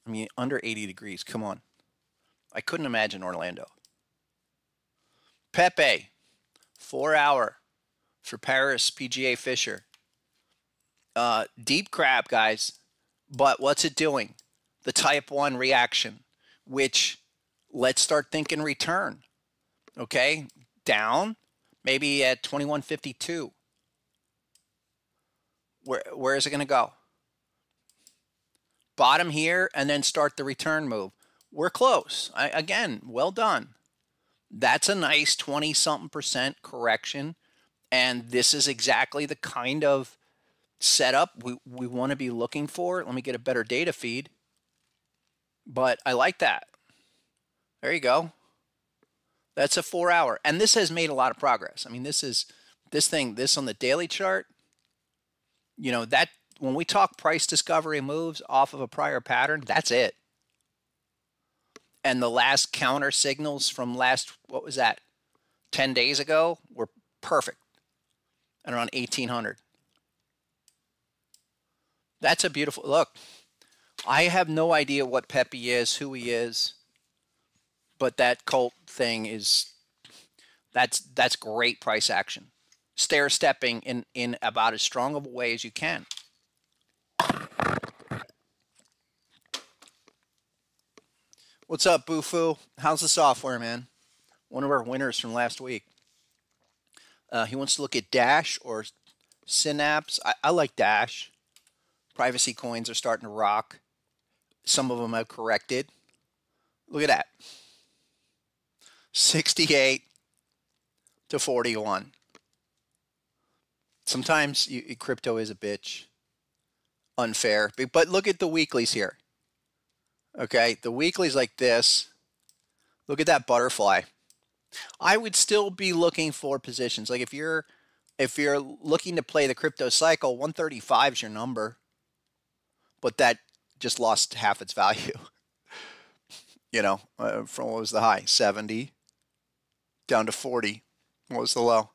I mean, under 80 degrees. Come on. I couldn't imagine Orlando. Pepe. 4 hour for Paris PGA Fisher. Deep crab, guys. But what's it doing? The type 1 reaction, which let's start thinking return. Okay? Down, maybe at 21.52. Where is it going to go? Bottom here and then start the return move. We're close. Again, well done. That's a nice 20-something% correction. And this is exactly the kind of setup we want to be looking for. Let me get a better data feed. But I like that. There you go. That's a 4 hour. And this has made a lot of progress. I mean, this on the daily chart, you know, that when we talk price discovery moves off of a prior pattern, that's it. And the last counter signals from last, what was that, 10 days ago were perfect at around 1800. That's a beautiful look. I have no idea what Pepe is, who he is. But that cult thing is, that's great price action. Stair stepping in about as strong of a way as you can. What's up, Bufu? How's the software, man? One of our winners from last week. He wants to look at Dash or Synapse. I like Dash. Privacy coins are starting to rock. Some of them have corrected. Look at that. 68 to 41. Sometimes crypto is a bitch. unfair. But look at the weeklies here. Okay, the weeklies like this. Look at that butterfly. I would still be looking for positions. Like if you're looking to play the crypto cycle, 135 is your number. But that just lost half its value. You know, from what was the high? 70 down to 40. What was the low?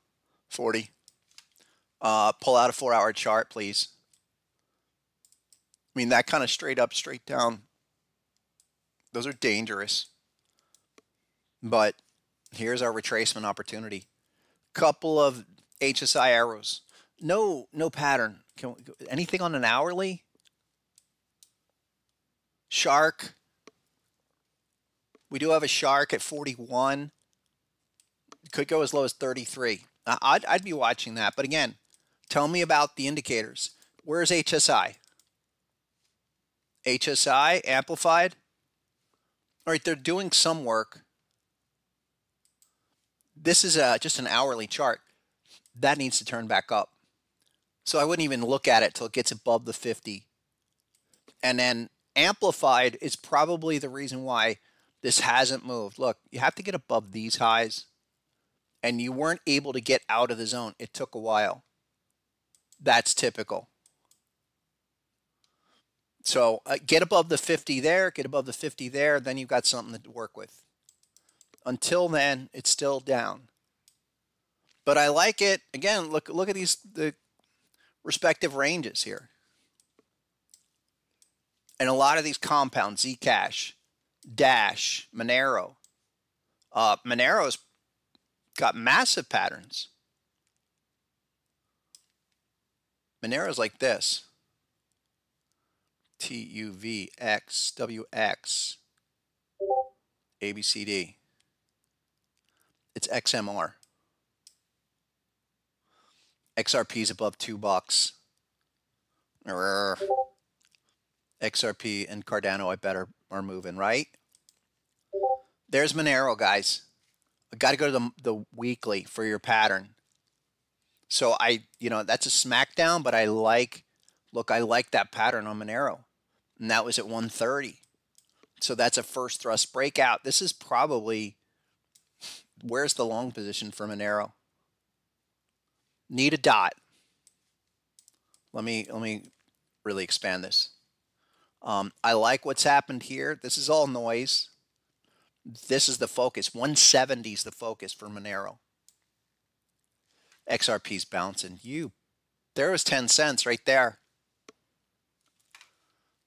40. Pull out a 4-hour chart, please. I mean, that kind of straight up, straight down. Those are dangerous. But here's our retracement opportunity. Couple of HSI arrows. No pattern. Anything on an hourly? Shark. We do have a shark at 41. Could go as low as 33. I'd be watching that. But again, tell me about the indicators. Where's HSI? HSI amplified. All right, they're doing some work. This is just an hourly chart. That needs to turn back up. So I wouldn't even look at it till it gets above the 50. And then amplified is probably the reason why this hasn't moved. Look, you have to get above these highs. And you weren't able to get out of the zone. It took a while. That's typical. So get above the 50 there, get above the 50 there, then you've got something to work with. Until then, it's still down. But I like it. Again, look at the respective ranges here. And a lot of these compounds, Zcash, Dash, Monero. Monero's got massive patterns. Monero's like this. TUVXWX ABCD. It's XMR. XRP's above $2. XRP and Cardano, I bet, are moving, right? There's Monero, guys. I got to go to the weekly for your pattern. So that's a smackdown, but I like that pattern on Monero. And that was at 130. So that's a first thrust breakout. This is probably, where's the long position for Monero? Need a dot. Let me really expand this. I like what's happened here. This is all noise. This is the focus. 170 is the focus for Monero. XRP's bouncing. There was 10 cents right there.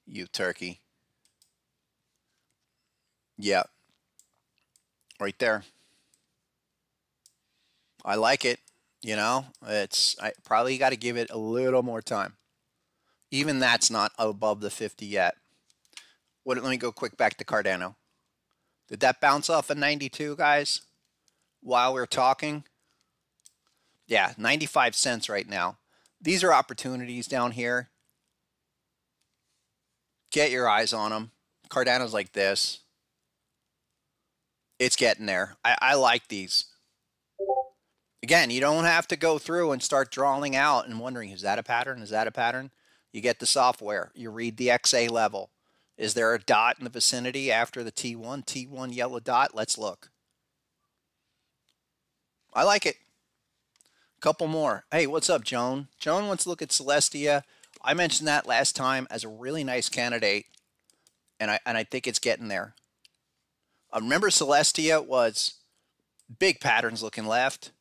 You turkey. Yeah. Right there. I like it. I probably got to give it a little more time. Even that's not above the 50 yet. Let me go quick back to Cardano. Did that bounce off of 92, guys? While we're talking? Yeah, 95 cents right now. These are opportunities down here. Get your eyes on them. Cardano's like this. It's getting there. I like these. Again, you don't have to go through and start drawing out and wondering, is that a pattern? Is that a pattern? You get the software. You read the XA level. Is there a dot in the vicinity after the T1? T1 yellow dot? Let's look. I like it. Couple more. Hey, what's up, Joan? Joan wants to look at Celestia. I mentioned that last time as a really nice candidate, and I think it's getting there. Remember, Celestia was big patterns looking left,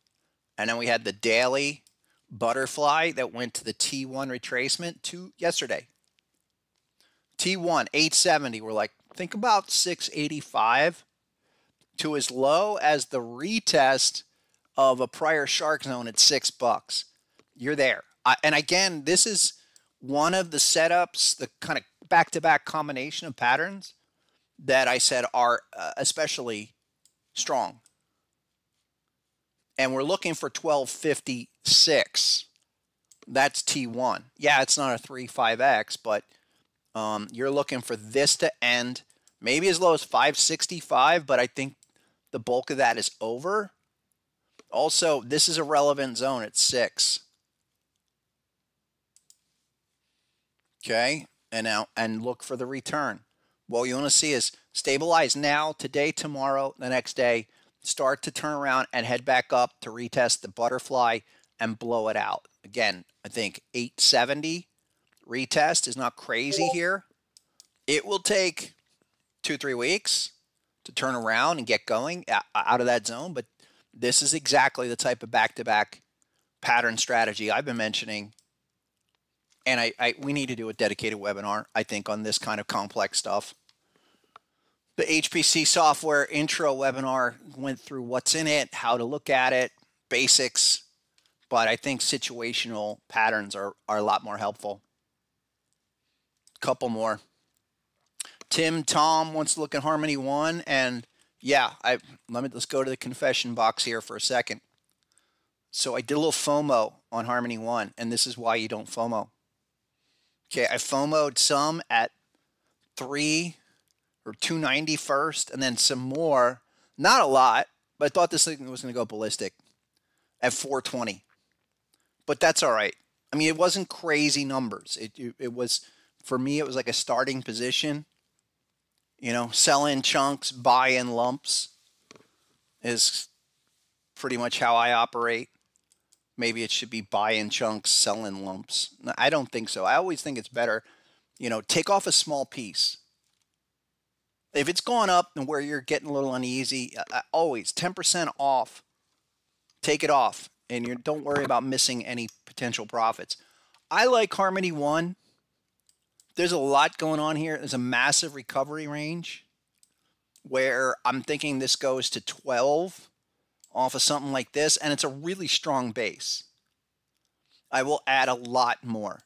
and then we had the daily butterfly that went to the T1 retracement yesterday. T1 870. We're like, think about 685 to as low as the retest of a prior shark zone at $6. You're there. And again, this is one of the setups, the kind of back-to-back combination of patterns that I said are especially strong. And we're looking for 1256. That's T1. Yeah, it's not a 3-5X, but you're looking for this to end maybe as low as 565, but I think the bulk of that is over. Also, this is a relevant zone at 6. Okay, and look for the return. What you want to see is stabilize now, today, tomorrow, the next day, start to turn around and head back up to retest the butterfly and blow it out. Again, I think 870 retest is not crazy here. It will take 2-3 weeks to turn around and get going out of that zone, but this is exactly the type of back-to-back pattern strategy I've been mentioning. And we need to do a dedicated webinar, I think, on this kind of complex stuff. The HPC software intro webinar went through what's in it, how to look at it, basics, but I think situational patterns are a lot more helpful. Couple more. Tom wants to look at Harmony 1, and yeah, let's go to the confession box here for a second. So I did a little FOMO on Harmony 1, and this is why you don't FOMO. Okay, I FOMO'd some at 3 or 290 first, and then some more, not a lot, but I thought this thing was going to go ballistic at 420. But that's all right. I mean, it wasn't crazy numbers. It was, for me, it was like a starting position. You know, sell in chunks, buy in lumps is pretty much how I operate. Maybe it should be buy in chunks, sell in lumps. I don't think so. I always think it's better, you know, take off a small piece. If it's gone up and where you're getting a little uneasy, always 10% off, take it off, and you don't worry about missing any potential profits. I like Harmony 1. There's a lot going on here. There's a massive recovery range where I'm thinking this goes to 12 off of something like this, and it's a really strong base. I will add a lot more.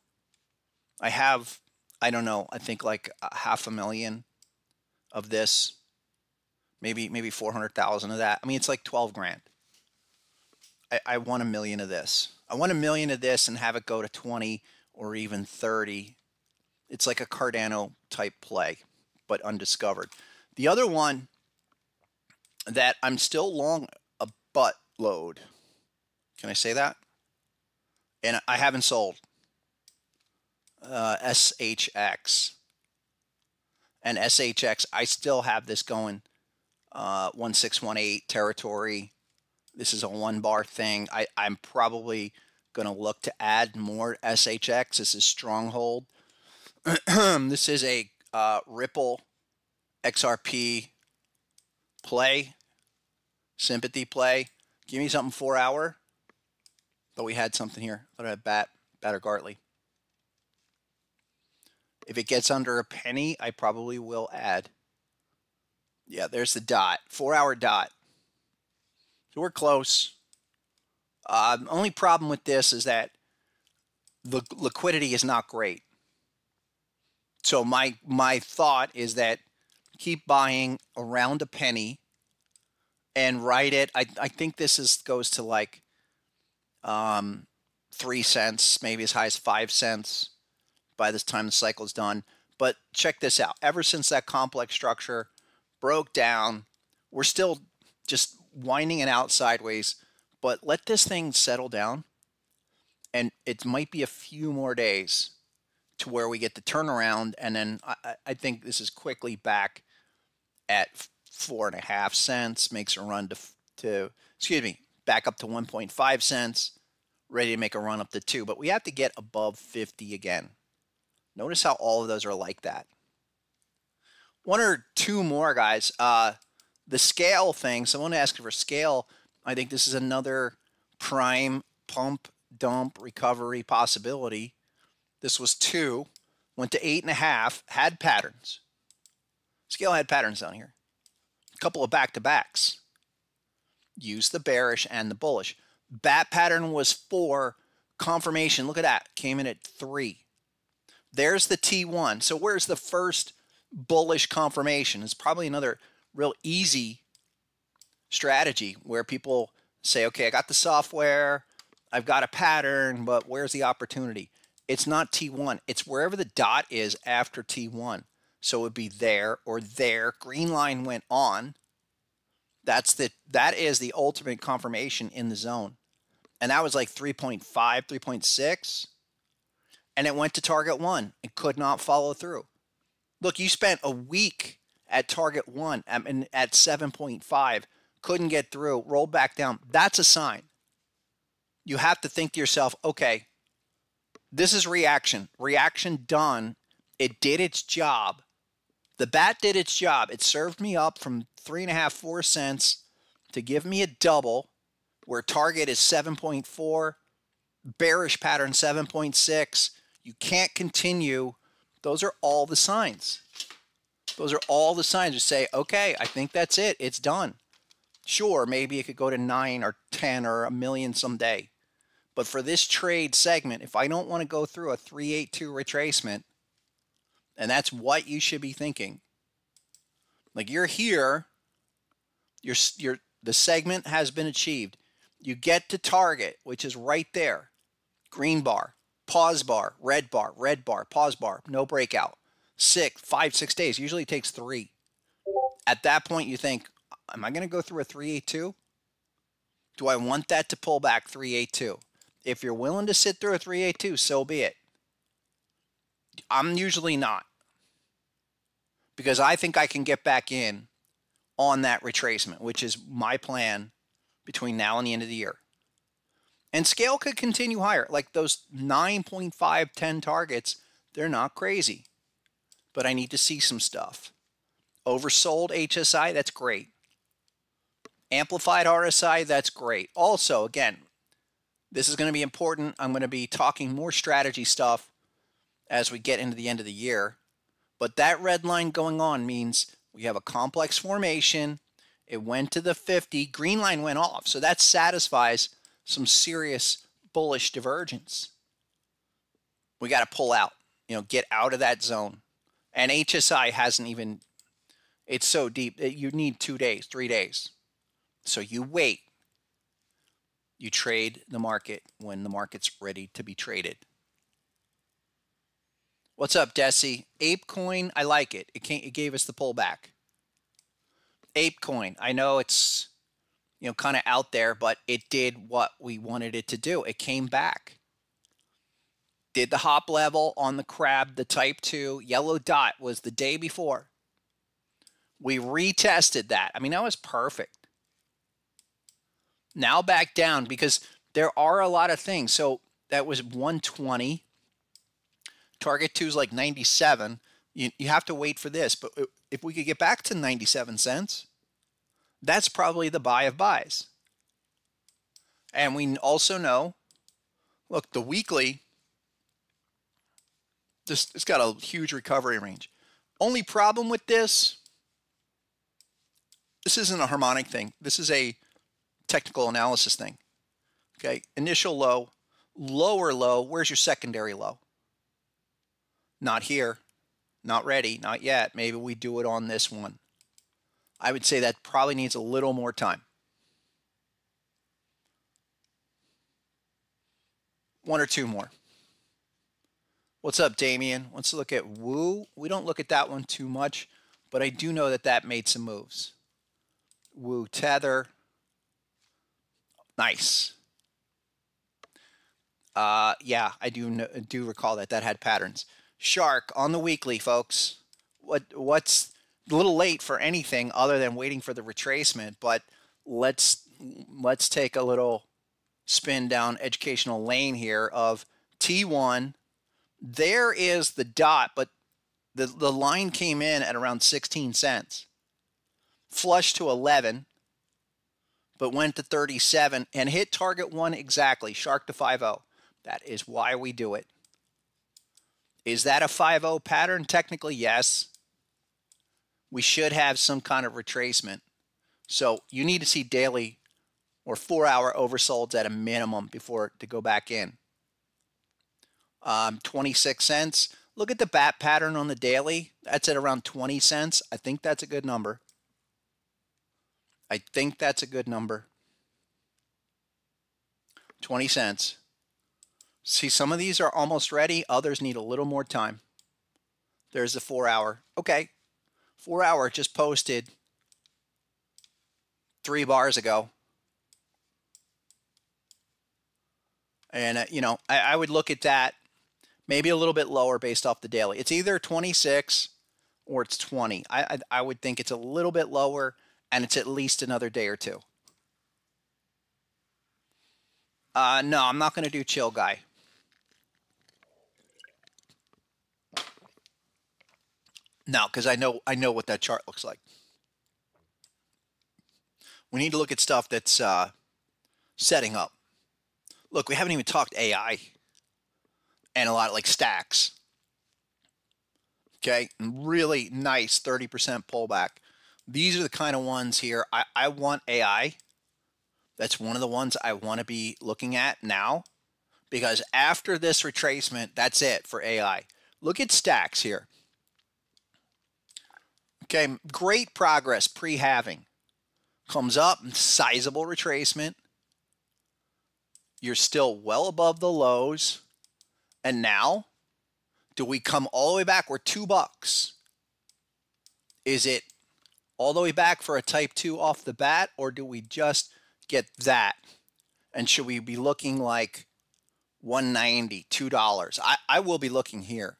I have, I don't know, I think like 500,000 of this, maybe 400,000 of that. I mean, it's like 12 grand. I want 1 million of this. I want 1 million of this and have it go to 20 or even 30. It's like a Cardano type play, but undiscovered. The other one that I'm still long a buttload. Can I say that? And I haven't sold. SHX. And SHX, I still have this going 1618 territory. This is a 1-bar thing. I'm probably going to look to add more SHX. This is Stronghold. This is a Ripple XRP play, sympathy play. Give me something 4-hour. But we had something here. I thought I had Bat or Gartley. If it gets under a penny, I probably will add. Yeah, there's the dot. 4-hour dot. So we're close. The only problem with this is that the liquidity is not great. So my thought is that keep buying around a penny and ride it. I think this goes to like 3 cents, maybe as high as 5 cents by this time the cycle's done. But check this out. Ever since that complex structure broke down, we're still just winding it out sideways. But let this thing settle down, and it might be a few more days to where we get the turnaround, and then I think this is quickly back at 4.5 cents, makes a run to excuse me, back up to 1.5 cents, ready to make a run up to 2. But we have to get above 50 again. Notice how all of those are like that. 1 or 2 more, guys. The scale thing, someone asked for scale. I think this is another prime pump, dump, recovery possibility. This was 2, went to 8.5, had patterns. Scale had patterns down here. A couple of back-to-backs. Use the bearish and the bullish. Bat pattern was 4. Confirmation, look at that, came in at 3. There's the T1. So where's the first bullish confirmation? It's probably another real easy strategy where people say, okay, I got the software, I've got a pattern, but where's the opportunity? It's not T1. It's wherever the dot is after T1. So it would be there or there. Green line went on. That is the ultimate confirmation in the zone. And that was like 3.5, 3.6. and it went to target 1 and could not follow through. Look, you spent a week at target 1 and at 7.5, couldn't get through, rolled back down. That's a sign. You have to think to yourself, okay, this is reaction. Reaction done. It did its job. The bat did its job. It served me up from 3.5, 4 cents to give me a double where target is 7.4, bearish pattern 7.6. You can't continue. Those are all the signs. Those are all the signs to say, okay, I think that's it. It's done. Sure, maybe it could go to 9 or 10 or a million someday. But for this trade segment, if I don't want to go through a 382 retracement, and that's what you should be thinking. Like you're here, the segment has been achieved. You get to target, which is right there. Green bar, pause bar, red bar, pause bar, no breakout. 5, 6 days. Usually it takes 3. At that point, you think, am I going to go through a 382? Do I want that to pull back 382? If you're willing to sit through a 382, so be it. I'm usually not, because I think I can get back in on that retracement, which is my plan between now and the end of the year. And scale could continue higher. Like those 9.5, 10 targets, they're not crazy. But I need to see some stuff. Oversold HSI, that's great. Amplified RSI, that's great. Also, again, this is going to be important. I'm going to be talking more strategy stuff as we get into the end of the year. But that red line going on means we have a complex formation. It went to the 50. Green line went off. So that satisfies some serious bullish divergence. We got to pull out, get out of that zone. And HSI hasn't even, it's so deep that you need 2 days, 3 days. So you wait. You trade the market when the market's ready to be traded. What's up, Desi? ApeCoin, I like it. It gave us the pullback. ApeCoin, I know it's kind of out there, but it did what we wanted it to do. It came back. Did the hop level on the crab, the type 2. Yellow dot was the day before. We retested that. I mean, that was perfect. Now back down because there are a lot of things. So that was 120. Target 2 is like 97. You have to wait for this. But if we could get back to 97 cents, that's probably the buy of buys. And we also know, look, the weekly, it's got a huge recovery range. Only problem with this isn't a harmonic thing. This is a technical analysis thing. Okay, initial low, lower low. Where's your secondary low? Not here, not ready, not yet. Maybe we do it on this one. I would say that probably needs a little more time. 1 or 2 more. What's up, Damien? Let's look at Woo. We don't look at that one too much, but I do know that that made some moves. Woo Tether. Nice. Yeah, I do recall that had patterns. Shark on the weekly, folks. What's a little late for anything other than waiting for the retracement, but let's take a little spin down educational lane here of T1. There is the dot, but the line came in at around 16 cents. Flushed to 11, but went to 37 and hit target 1 exactly. Shark to 5-0. That is why we do it. Is that a 5-0 pattern? Technically, yes. We should have some kind of retracement. So you need to see daily or 4-hour oversolds at a minimum before to go back in. 26 cents. Look at the bat pattern on the daily. That's at around 20 cents. I think that's a good number. I think that's a good number. 20 cents. See, some of these are almost ready. Others need a little more time. There's the 4-hour. Okay. 4-hour just posted 3 bars ago. And, I would look at that. Maybe a little bit lower based off the daily. It's either 26 or it's 20. I would think it's a little bit lower, and it's at least another day or two. No, I'm not going to do chill guy. No, because I know what that chart looks like. We need to look at stuff that's setting up. Look, we haven't even talked AI and a lot of like stacks. Okay, and really nice 30% pullback. These are the kind of ones here. I want AI. That's one of the ones I want to be looking at now, because after this retracement, that's it for AI. Look at stacks here. Okay, great progress pre-halving. Comes up, sizable retracement. You're still well above the lows. And now, do we come all the way back? We're $2. Is it all the way back for a type 2 off the bat, or do we just get that? And should we be looking like $1.90, $2? I will be looking here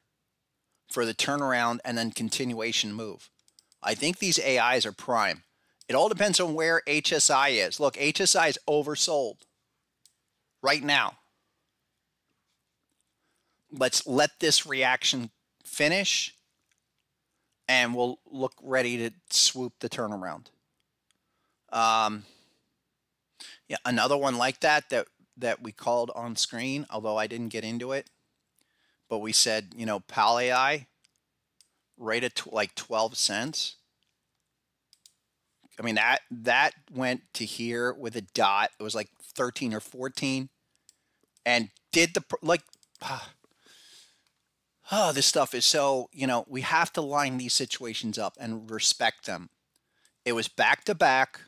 for the turnaround and then continuation move. I think these AIs are prime. It all depends on where HSI is. Look, HSI is oversold right now. Let's let this reaction finish, and we'll look ready to swoop the turnaround. Yeah, another one like that we called on screen, although I didn't get into it. But we said, you know, PAL AI, right at like 12 cents. I mean, that went to here with a dot. It was like 13 or 14. And did the, like, this stuff is so, you know, we have to line these situations up and respect them. It was back to back,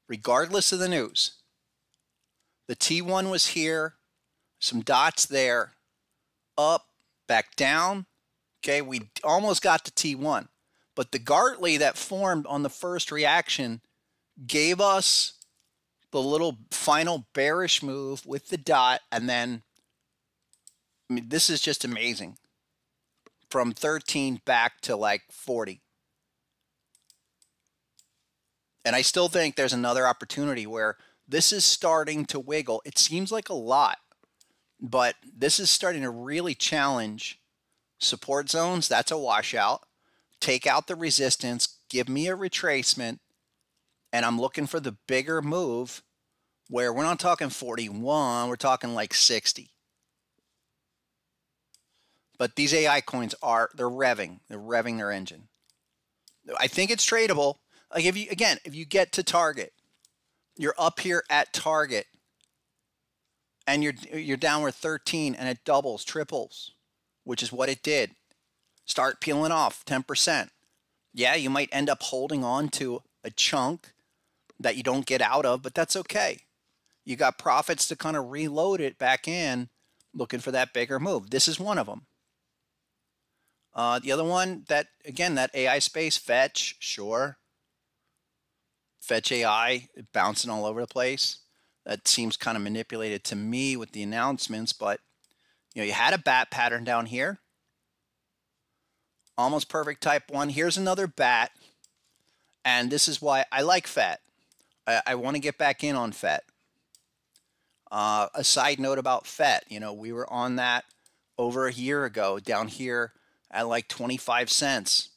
regardless of the news. The T1 was here, some dots there, up, back down. Okay, we almost got to T1. But the Gartley that formed on the first reaction gave us the little final bearish move with the dot. And then, I mean, this is just amazing. From 13 back to like 40. And I still think there's another opportunity where this is starting to wiggle. It seems like a lot, but this is starting to really challenge support zones. That's a washout. Take out the resistance, give me a retracement, and I'm looking for the bigger move where we're not talking 41, we're talking like 60. But these AI coins they're revving their engine. I think it's tradable. Like if you get to target, you're up here at target, and you're downward 13, and it doubles, triples, which is what it did. Start peeling off 10%. Yeah, you might end up holding on to a chunk that you don't get out of, but that's okay. You got profits to kind of reload it back in, looking for that bigger move. This is one of them. The other one, that AI space, Fetch, sure. Fetch AI, bouncing all over the place. That seems kind of manipulated to me with the announcements, but you know, you had a bat pattern down here. Almost perfect type 1. Here's another bat. And this is why I like FET. I want to get back in on FET. A side note about FET. You know, we were on that over a year ago down here at like 25 cents.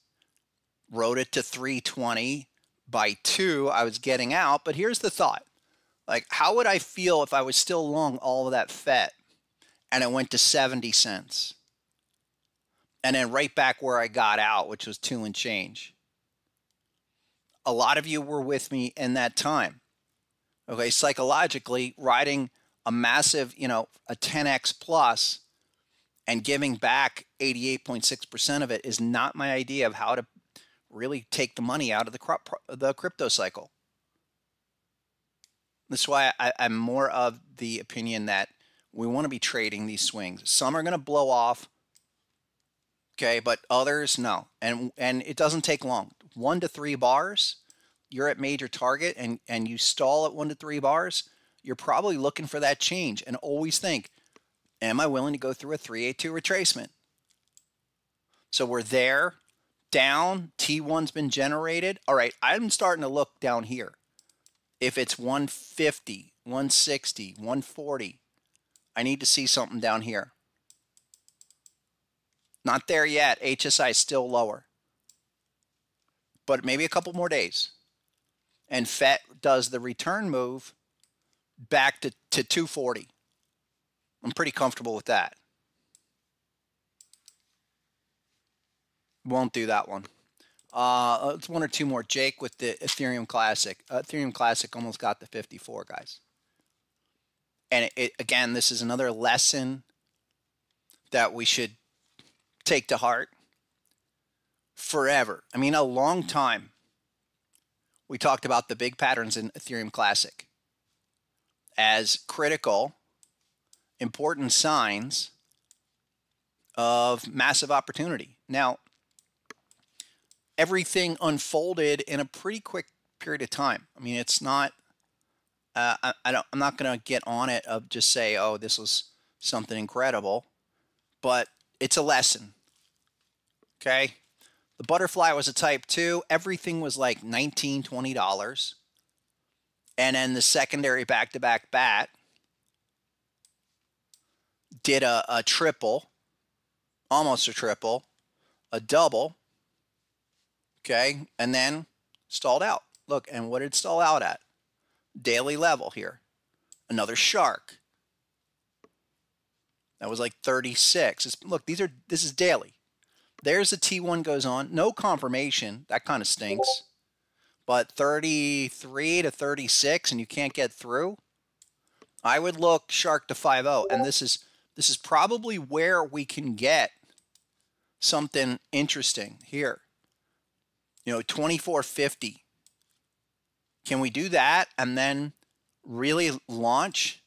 Rode it to 320. By 2, I was getting out. But here's the thought. Like, how would I feel if I was still long all of that FET and it went to 70 cents? And then right back where I got out, which was 2 and change. A lot of you were with me in that time. Okay, psychologically, riding a massive, you know, a 10x plus and giving back 88.6% of it is not my idea of how to really take the money out of the crypto cycle. That's why I'm more of the opinion that we want to be trading these swings. Some are going to blow off. Okay, but others, no. And it doesn't take long. 1 to 3 bars, you're at major target, and you stall at 1 to 3 bars, you're probably looking for that change. And always think, Am I willing to go through a 382 retracement? So we're there, down, T1's been generated. All right, I'm starting to look down here. If it's 150, 160, 140, I need to see something down here. Not there yet. HSI is still lower. But maybe a couple more days. And FET does the return move back to 240. I'm pretty comfortable with that. Won't do that one. It's one or two more. Jake with the Ethereum Classic. Ethereum Classic almost got the 54, guys. And again, this is another lesson that we should take to heart forever. I mean, a long time. We talked about the big patterns in Ethereum Classic as critical, important signs of massive opportunity. Now, everything unfolded in a pretty quick period of time. I mean, it's not, I'm not going to get on it of just say, oh, this was something incredible, but it's a lesson. Okay. The butterfly was a type 2. Everything was like $19, $20. And then the secondary back-to-back bat did a triple, almost a triple, a double, okay, and then stalled out. Look, and what did it stall out at? Daily level here. Another shark. That was like 36. Look, this is daily. There's a T1 goes on. No confirmation. That kind of stinks. But 33 to 36 and you can't get through. I would look shark to 5.0. And this is probably where we can get something interesting here. You know, 24.50. Can we do that and then really launch?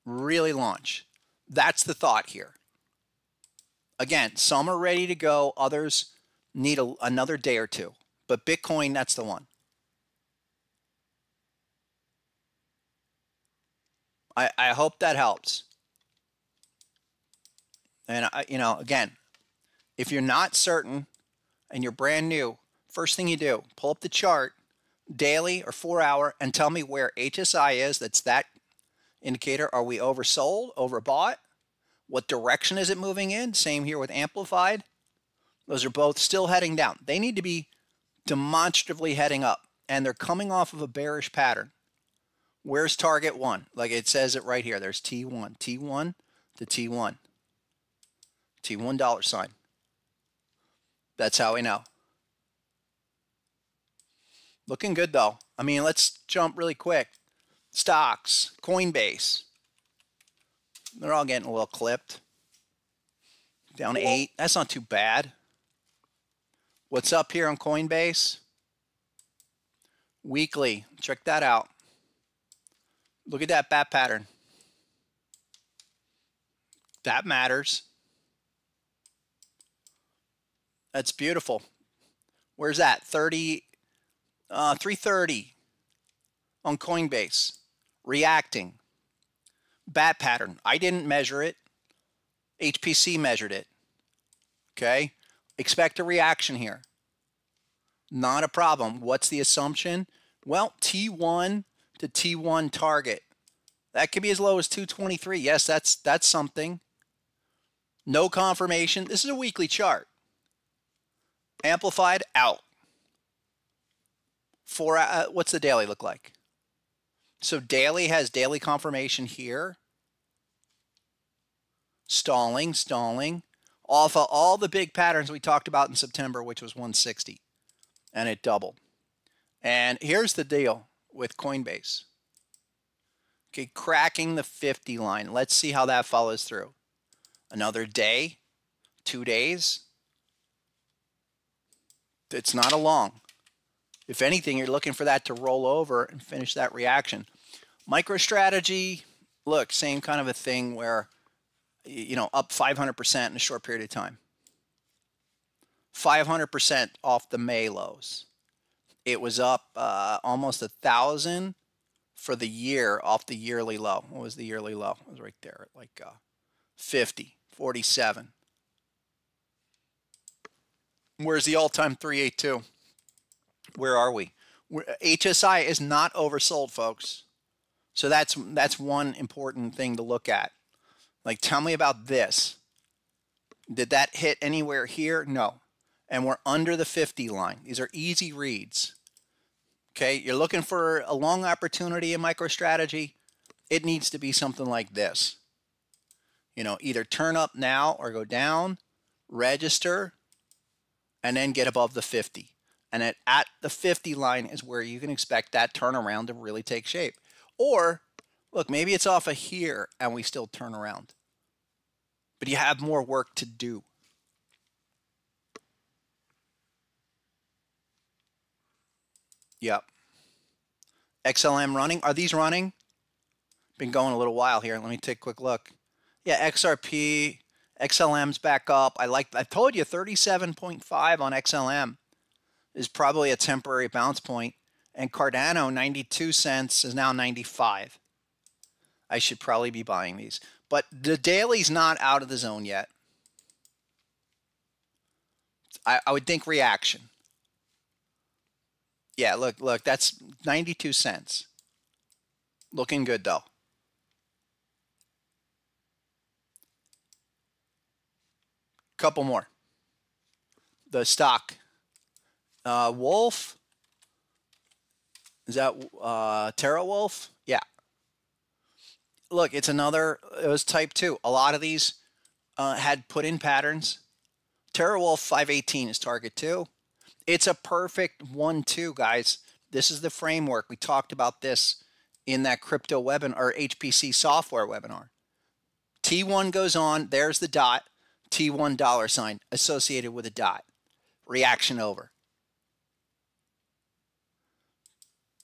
Really launch. That's the thought here. Again, some are ready to go. Others need another day or two. But Bitcoin, that's the one. I hope that helps. And, you know, again, if you're not certain and you're brand new, first thing you do, pull up the chart, daily or 4 hour, and tell me where HSI is. That's that indicator. Are we oversold, overbought? What direction is it moving in? Same here with amplified. Those are both still heading down. They need to be demonstratively heading up, and they're coming off of a bearish pattern. Where's target 1? Like it says it right here. There's T1. T1 to T1. T1 dollar sign. That's how we know. Looking good though. I mean, let's jump really quick. Stocks, Coinbase. They're all getting a little clipped. Down 8. That's not too bad. What's up here on Coinbase? Weekly. Check that out. Look at that bat pattern. That matters. That's beautiful. Where's that? 330 on Coinbase. Reacting. Bat pattern. I didn't measure it. HPC measured it. Okay. Expect a reaction here. Not a problem. What's the assumption? Well, T1 to T1 target. That could be as low as 223. Yes, that's something. No confirmation. This is a weekly chart. Amplified out. What's the daily look like? So daily has daily confirmation here. Stalling, stalling. Off of all the big patterns we talked about in September, which was 160. And it doubled. And here's the deal with Coinbase. Okay, cracking the 50 line. Let's see how that follows through. Another day, 2 days. It's not a long. If anything, you're looking for that to roll over and finish that reaction. MicroStrategy, look, same kind of a thing where, you know, up 500% in a short period of time. 500% off the May lows. It was up almost 1,000 for the year off the yearly low. What was the yearly low? It was right there at like 50, 47. Where's the all-time 382? Where are we? HSI is not oversold, folks. So that's one important thing to look at. Like, tell me about this. Did that hit anywhere here? No. And we're under the 50 line. These are easy reads. Okay, you're looking for a long opportunity in MicroStrategy. It needs to be something like this. You know, either turn up now or go down, register, and then get above the 50. And at the 50 line is where you can expect that turnaround to really take shape. Or, look, maybe it's off of here and we still turn around. But you have more work to do. Yep. XLM running. Are these running? Been going a little while here. Let me take a quick look. Yeah, XRP, XLM's back up. I told you 37.5 on XLM is probably a temporary bounce point. And Cardano, 92 cents, is now 95. I should probably be buying these. But the daily's not out of the zone yet. I would think reaction. Yeah, look, that's 92 cents. Looking good, though. Couple more. The stock. Wolf. Is that TeraWolf? Yeah. Look, it was type 2. A lot of these had put in patterns. TeraWolf 518 is target 2. It's a perfect 1-2, guys. This is the framework. We talked about this in that crypto webinar or HPC software webinar. T1 goes on. There's the dot. T1 $ associated with a dot. Reaction over.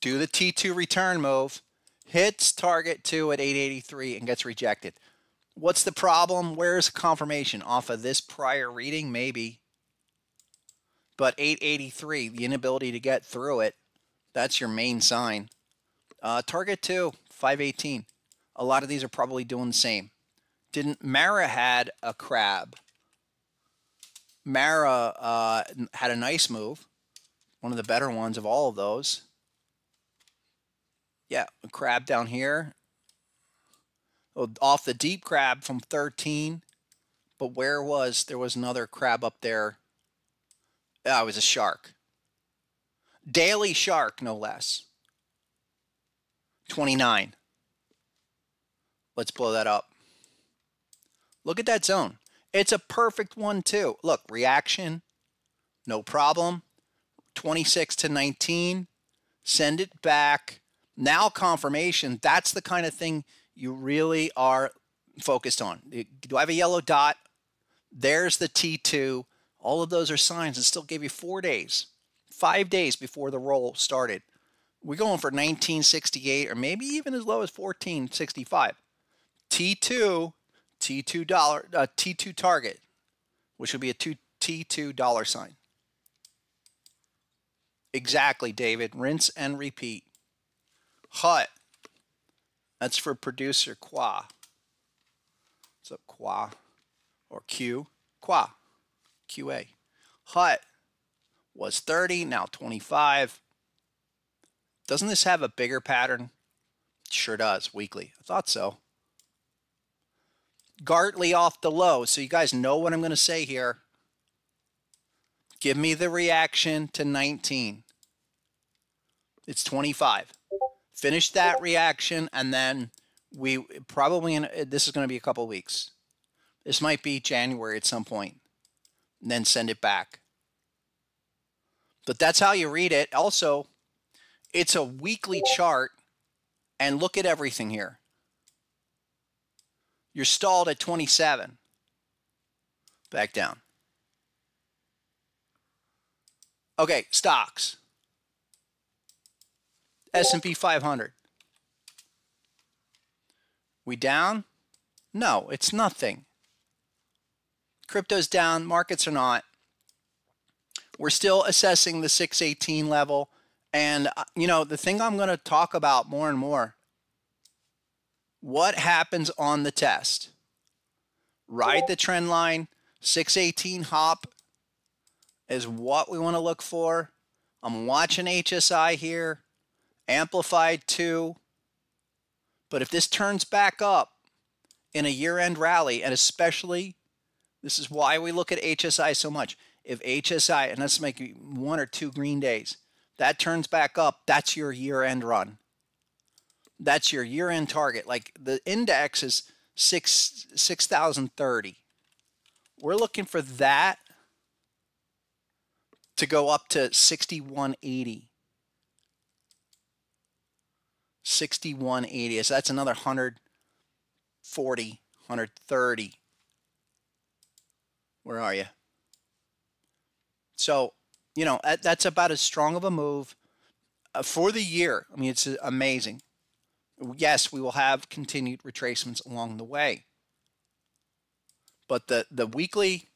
Do the T2 return move. Hits target 2 at 883 and gets rejected. What's the problem? Where's confirmation? Off of this prior reading? Maybe. But 883, the inability to get through it, that's your main sign. Target 2, 518. A lot of these are probably doing the same. Mara had a crab. Mara had a nice move. One of the better ones of all of those. Yeah, a crab down here. Off the deep crab from 13. But there was another crab up there. Oh, it was a shark. Daily shark, no less. 29. Let's blow that up. Look at that zone. It's a perfect 1-2. Look, reaction, no problem. 26 to 19. Send it back. Now confirmation. That's the kind of thing you really are focused on. Do I have a yellow dot? There's the T2. All of those are signs and still gave you 4 days, 5 days before the roll started. We're going for 1968 or maybe even as low as 1465. T2, T2 target, which would be a T2 $. Exactly, David. Rinse and repeat. HUT. That's for producer Qua. What's up, Qua? Or Q? Qua. QA. HUT was 30, now 25. Doesn't this have a bigger pattern? Sure does, weekly. I thought so. Gartley off the low. So you guys know what I'm going to say here. Give me the reaction to 19. It's 25. Finish that reaction, and then we probably, this is going to be a couple weeks. This might be January at some point. And then send it back. But that's how you read it. Also, it's a weekly chart, and look at everything here. You're stalled at 27. Back down. Okay, stocks. S&P 500. We down? No, it's nothing. Crypto's down, markets are not. We're still assessing the 618 level, And, you know, the thing I'm going to talk about more and more, what happens on the test? Ride the trend line, 618 hop is what we want to look for. I'm watching HSI here, amplified 2. But if this turns back up in a year-end rally, and especially, this is why we look at HSI so much. If HSI, and let's make 1 or 2 green days, that turns back up, that's your year-end run. That's your year-end target. Like the index is 6,030. We're looking for that to go up to 6180. 6180. So that's another 140, 130. Where are you? So, you know, that's about as strong of a move for the year. I mean, it's amazing. Yes, we will have continued retracements along the way. But the weekly,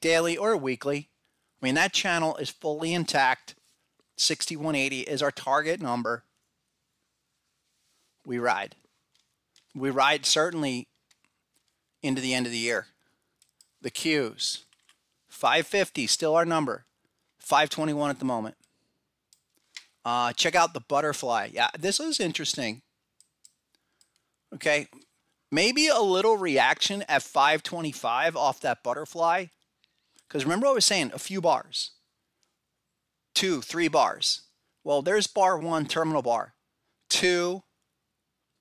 daily or weekly, I mean, that channel is fully intact. 6180 is our target number. We ride. We ride certainly into the end of the year. The Qs, 550, still our number. 521 at the moment. Check out the butterfly. Yeah, this is interesting. Okay, maybe a little reaction at 525 off that butterfly. Because remember what I was saying, a few bars. 2, 3 bars. Well, there's bar 1, terminal bar. 2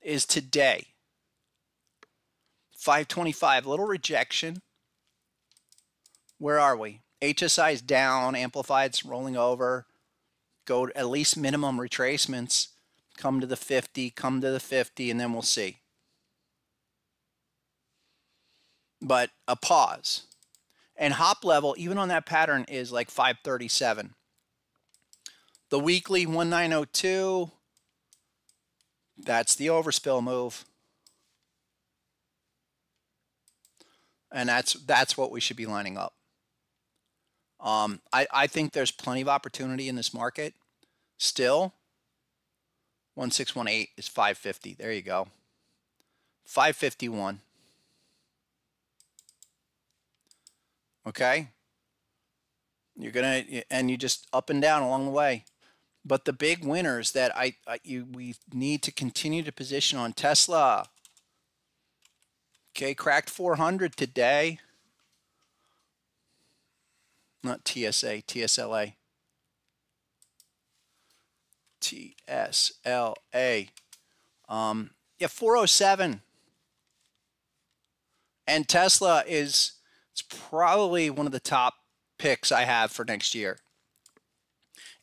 is today. 525, a little rejection. Where are we? HSI is down, amplified's rolling over. Go at least minimum retracements. Come to the 50, come to the 50, and then we'll see. But a pause. And hop level, even on that pattern, is like 537. The weekly 1902, that's the overspill move. And that's what we should be lining up. I think there's plenty of opportunity in this market. Still, 1618 is 550. There you go. 551. Okay? You're gonna, and you just up and down along the way. But the big winners that we need to continue to position on: Tesla. Okay, cracked 400 today. Not TSA, TSLA. TSLA. Yeah, 407. And Tesla it's probably one of the top picks I have for next year.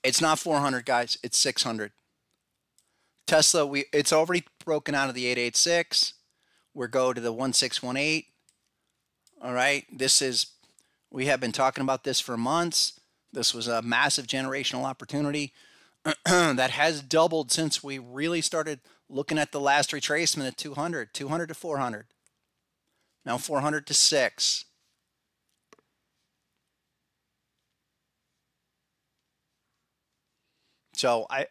It's not 400, guys. It's 600. Tesla, it's already broken out of the 886. We're going to the 1618. All right. We have been talking about this for months. This was a massive generational opportunity that has doubled since we really started looking at the last retracement at 200 to 400. Now 400 to 6. So I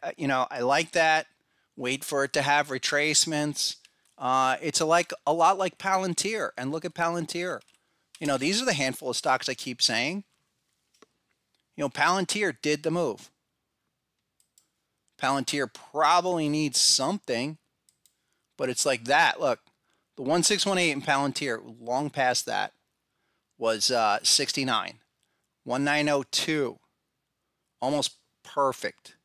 like that. Wait for it to have retracements. It's a lot like Palantir. And look at Palantir. You know, these are the handful of stocks I keep saying. You know, Palantir did the move. Palantir probably needs something, but it's like that. Look, the 1618 in Palantir, long past that, was 69. 1902, almost perfect.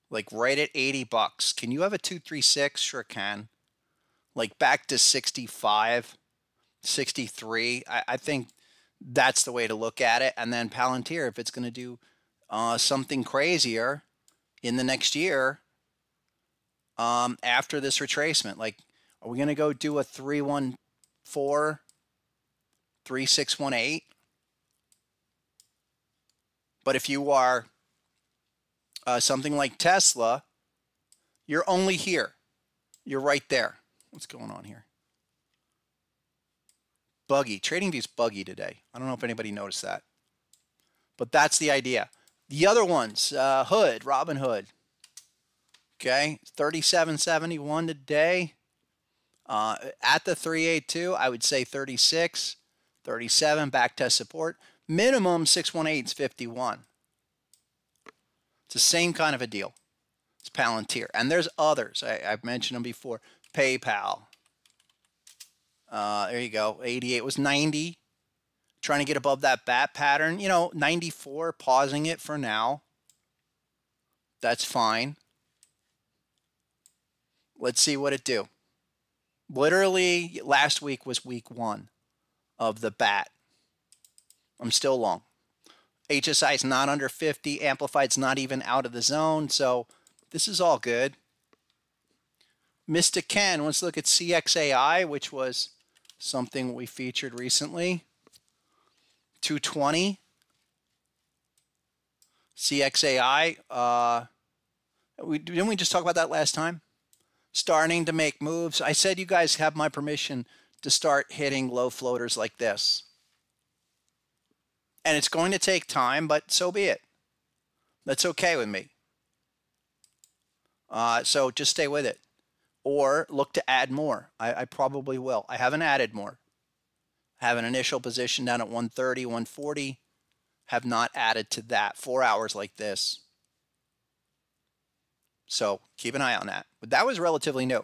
Like right at 80 bucks. Can you have a 236? Sure can. Like back to 65, 63. I think that's the way to look at it. And then Palantir, if it's going to do something crazier in the next year after this retracement, like, are we going to go do a 314, 3618? But if you are something like Tesla, you're only here. You're right there. What's going on here? Buggy. TradingView's buggy today. I don't know if anybody noticed that. But that's the idea. The other ones, Hood, Robin Hood. Okay, 37.71 today. At the 382, I would say 36, 37, back test support. Minimum 618 is 51. It's the same kind of a deal. It's Palantir. And there's others. I've mentioned them before. PayPal. There you go. 88 was 90. Trying to get above that bat pattern. You know, 94, pausing it for now. That's fine. Let's see what it do. Literally, last week was week 1 of the bat. I'm still long. HSI is not under 50. Amplified's not even out of the zone. So this is all good. Mr. Ken, let's look at CXAI, which was something we featured recently. 220. CXAI. Didn't we just talk about that last time? Starting to make moves. I said you guys have my permission to start hitting low floaters like this. And it's going to take time, but so be it. That's okay with me. So just stay with it. Or look to add more. I probably will. I haven't added more. I have an initial position down at 130, 140. Have not added to that. 4 hours like this. So keep an eye on that. But that was relatively new.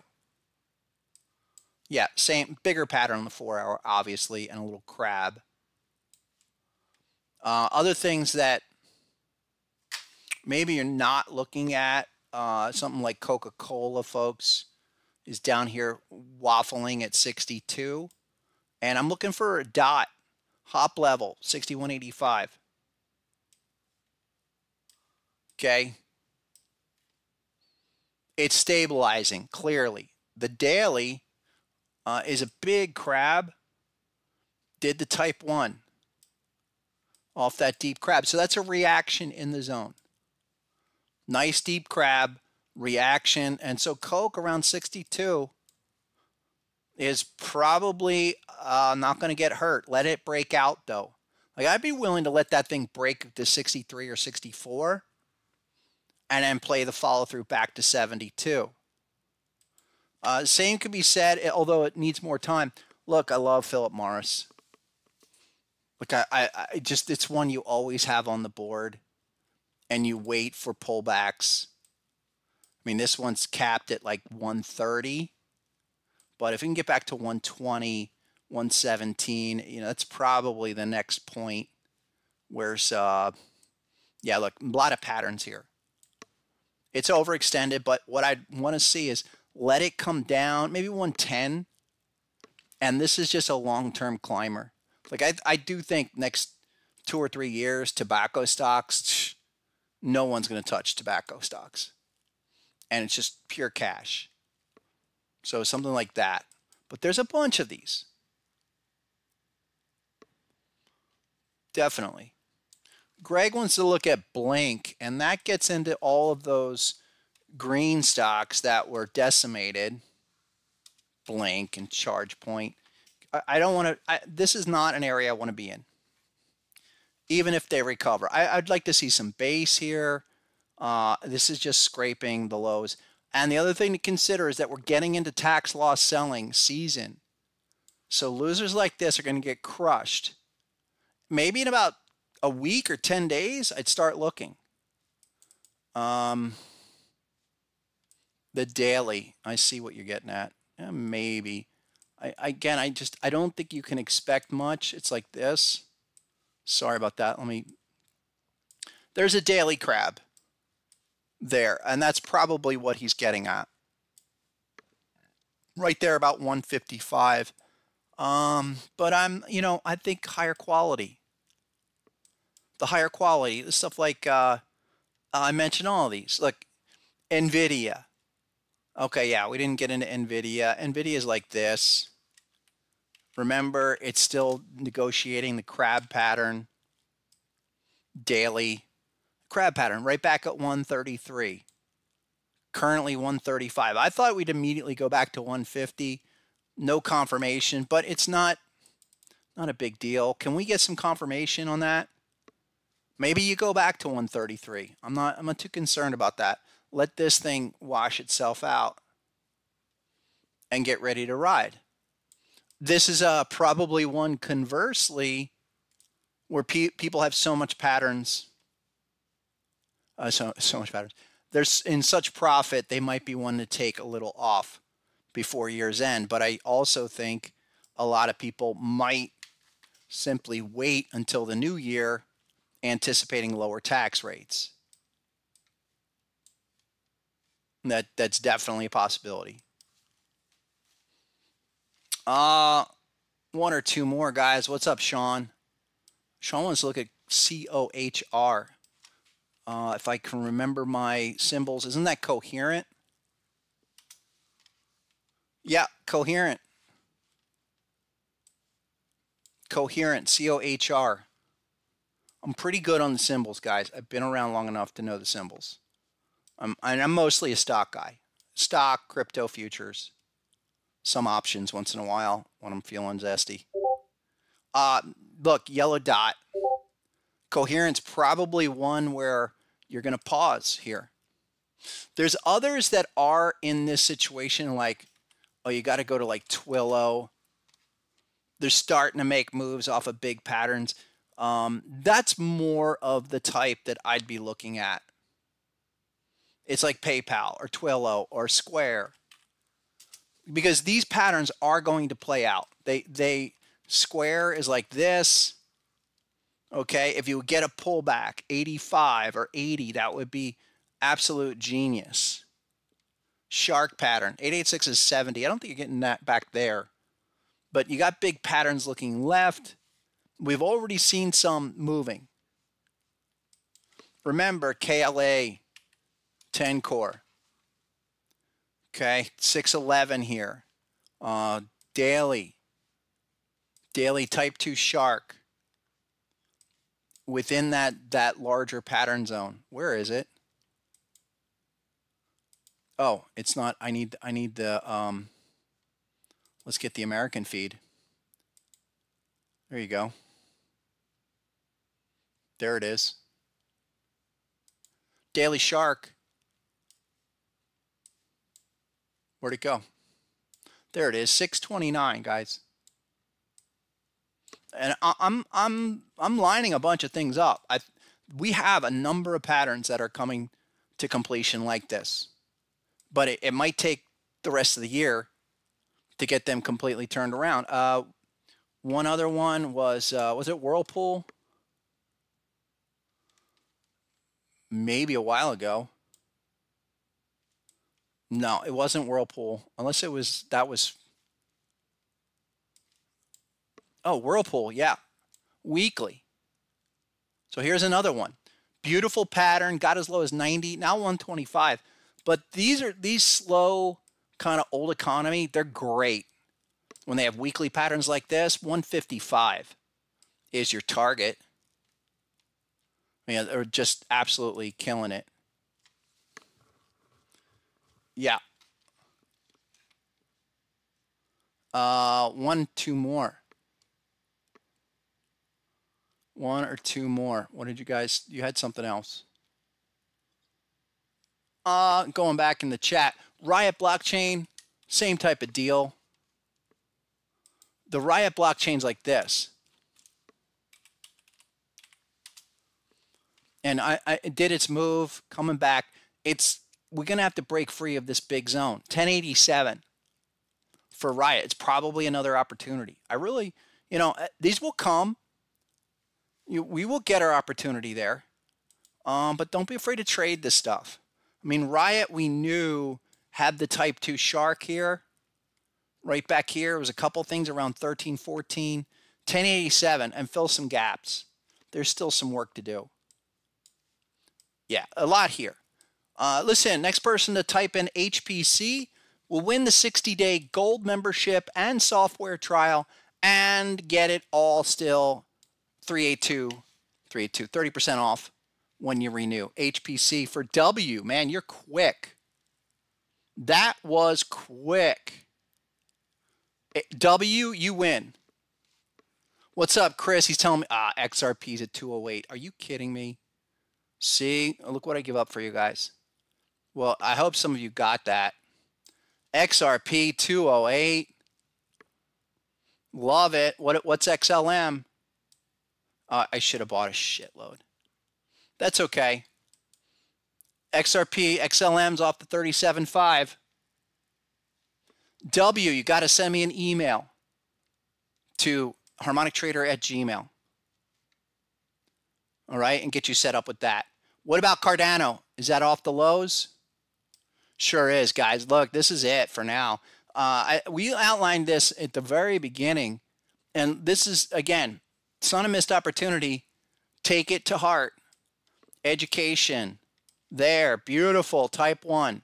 Yeah, same, bigger pattern on the 4 hour, obviously, and a little crab. Other things that maybe you're not looking at, something like Coca-Cola, folks, is down here waffling at 62. And I'm looking for a dot, hop level, 61.85. Okay. It's stabilizing, clearly. The daily is a big crab. Did the type 1 off that deep crab. So that's a reaction in the zone. Nice deep crab, reaction. And so Coke around 62 is probably not going to get hurt. Let it break out, though. Like, I'd be willing to let that thing break to 63 or 64 and then play the follow-through back to 72. Same could be said, although it needs more time. Look, I love Philip Morris. Look, I just, it's one you always have on the board, and you wait for pullbacks. I mean, this one's capped at like 130, but if we can get back to 120, 117, you know, that's probably the next point. Where's, yeah, look, a lot of patterns here. It's overextended, but what I want to see is let it come down, maybe 110, and this is just a long-term climber. Like, I do think next 2 or 3 years, tobacco stocks, no one's going to touch tobacco stocks. And it's just pure cash. So something like that. But there's a bunch of these. Definitely. Greg wants to look at Blink, and that gets into all of those green stocks that were decimated. Blink and ChargePoint. I don't want to, this is not an area I want to be in, even if they recover. I'd like to see some base here. This is just scraping the lows. And the other thing to consider is that we're getting into tax loss selling season. So losers like this are going to get crushed. Maybe in about a week or 10 days, I'd start looking. The daily, I see what you're getting at. Yeah, maybe. I don't think you can expect much. It's like this. Sorry about that. There's a daily crab there, and that's probably what he's getting at. Right there about 155. But I think higher quality. The higher quality, the stuff like, I mentioned all of these. Look, NVIDIA. Okay, yeah, we didn't get into NVIDIA. NVIDIA is like this. Remember, it's still negotiating the crab pattern. Daily. Crab pattern, right back at 133. Currently 135. I thought we'd immediately go back to 150. No confirmation, but it's not a big deal. Can we get some confirmation on that? Maybe you go back to 133. I'm not too concerned about that. Let this thing wash itself out and get ready to ride. This is probably one conversely where people have so much patterns, so much patterns. There's in such profit, they might be one to take a little off before year's end. But I also think a lot of people might simply wait until the new year, anticipating lower tax rates. That's definitely a possibility. One or two more, guys. What's up, Sean? Sean wants to look at COHR. If I can remember my symbols, isn't that coherent? Yeah, coherent. Coherent, COHR. I'm pretty good on the symbols, guys. I've been around long enough to know the symbols. And I'm mostly a stock guy. Stock, crypto, futures. Some options once in a while when I'm feeling zesty. Look, yellow dot. Coherent's probably one where you're going to pause here. There's others that are in this situation like, oh, you got to go to like Twillo. They're starting to make moves off of big patterns. That's more of the type that I'd be looking at. It's like PayPal or Twillo or Square. Because these patterns are going to play out. Square is like this. Okay, if you get a pullback, 85 or 80, that would be absolute genius. Shark pattern, 886 is 70. I don't think you're getting that back there. But you got big patterns looking left. We've already seen some moving. Remember, KLA, 10 core. Okay, 611 here. Daily type 2 shark. Within that larger pattern zone. Where is it? Oh, it's not. I need the let's get the American feed. There you go. There it is. Daily shark. Where'd it go? There it is, 629, guys. And I'm lining a bunch of things up. We have a number of patterns that are coming to completion like this, but it might take the rest of the year to get them completely turned around. One other one was it Whirlpool? Maybe a while ago. No, it wasn't Whirlpool, unless it was, that was, oh, Whirlpool, yeah, weekly. So here's another one. Beautiful pattern, got as low as 90, now 125. But these slow kind of old economy, they're great. When they have weekly patterns like this, 155 is your target. I mean, they're just absolutely killing it. Yeah. Two more. One or two more. What did you guys, you had something else. Going back in the chat. Riot blockchain, same type of deal. The Riot blockchain's like this. And it did its move, coming back. We're going to have to break free of this big zone. 1087 for Riot. It's probably another opportunity. I really, these will come. We will get our opportunity there. But don't be afraid to trade this stuff. I mean, Riot, we knew, had the type 2 shark here. Right back here, it was a couple things around 13, 14, 1087, and fill some gaps. There's still some work to do. Yeah, a lot here. Listen, next person to type in HPC will win the 60-day gold membership and software trial and get it all still 382, 30% off when you renew. HPC for W. Man, you're quick. That was quick. W, you win. What's up, Chris? He's telling me, XRP's at 208. Are you kidding me? See, look what I give up for you guys. Well, I hope some of you got that. XRP 208. Love it. What's XLM? I should have bought a shitload. That's okay. XRP, XLM's off the 37.5. W, you got to send me an email to harmonictrader@gmail. All right, and get you set up with that. What about Cardano? Is that off the lows? Sure is, guys. Look, this is it for now. We outlined this at the very beginning, and this is, again, it's not a missed opportunity. Take it to heart. Education. There. Beautiful. Type 1.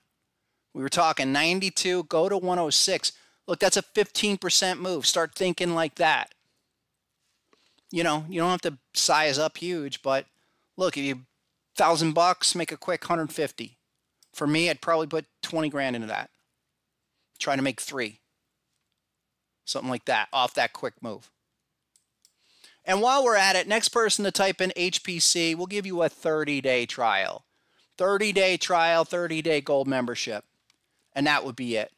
We were talking 92. Go to 106. Look, that's a 15% move. Start thinking like that. You know, you don't have to size up huge, but look, if you $1,000, make a quick 150. For me, I'd probably put 20 grand into that. Try to make 3. Something like that off that quick move. And while we're at it, next person to type in HPC, we'll give you a 30-day trial. 30-day trial, 30-day gold membership. And that would be it.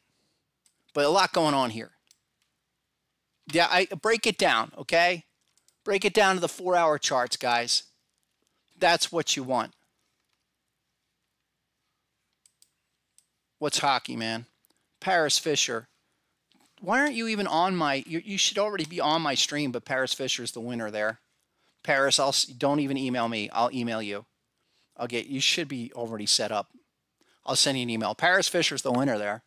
But a lot going on here. Yeah, I break it down, okay? Break it down to the 4-hour charts, guys. That's what you want. What's hockey, man? Paris Fisher. Why aren't you even on my... You should already be on my stream, but Paris Fisher's the winner there. Paris, don't even email me. I'll email you. You should be already set up. I'll send you an email. Paris Fisher's the winner there.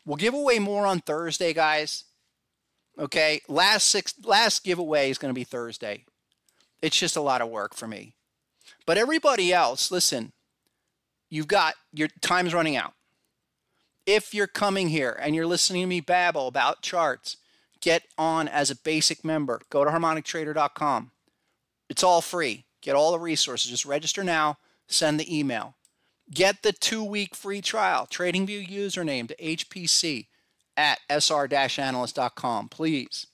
We'll give away more on Thursday, guys. Okay, last giveaway is going to be Thursday. It's just a lot of work for me. But everybody else, listen, you've got your time's running out. If you're coming here and you're listening to me babble about charts, get on as a basic member. Go to harmonictrader.com. It's all free. Get all the resources. Just register now. Send the email. Get the 2-week free trial. TradingView username to hpc@sr-analyst.com. Please.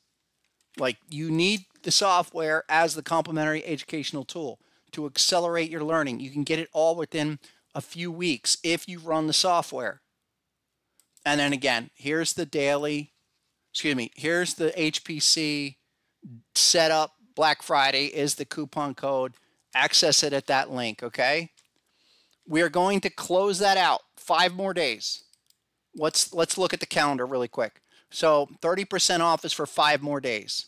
Like, you need the software as the complementary educational tool to accelerate your learning. You can get it all within a few weeks if you run the software. And then again, here's the here's the HPC setup. Black Friday is the coupon code. Access it at that link, okay? We are going to close that out. 5 more days. Let's look at the calendar really quick. So 30% off is for 5 more days.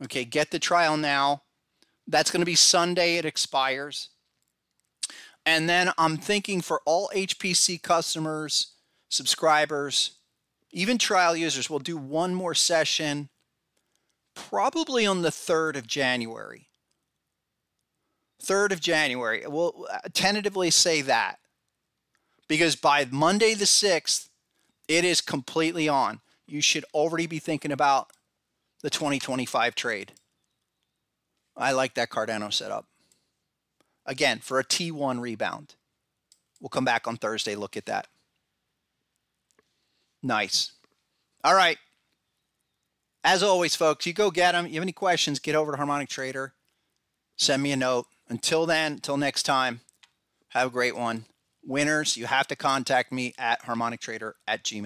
Okay, get the trial now. That's going to be Sunday. It expires. And then I'm thinking for all HPC customers, subscribers, even trial users, we'll do one more session probably on the 3rd of January. 3rd of January. We'll tentatively say that. Because by Monday the 6th, it is completely on. You should already be thinking about the 2025 trade. I like that Cardano setup. Again, for a T1 rebound. We'll come back on Thursday, look at that. Nice. All right. As always, folks, you go get them. You have any questions, get over to Harmonic Trader. Send me a note. Until then, until next time, have a great one. Winners, you have to contact me at harmonictrader@gmail.com.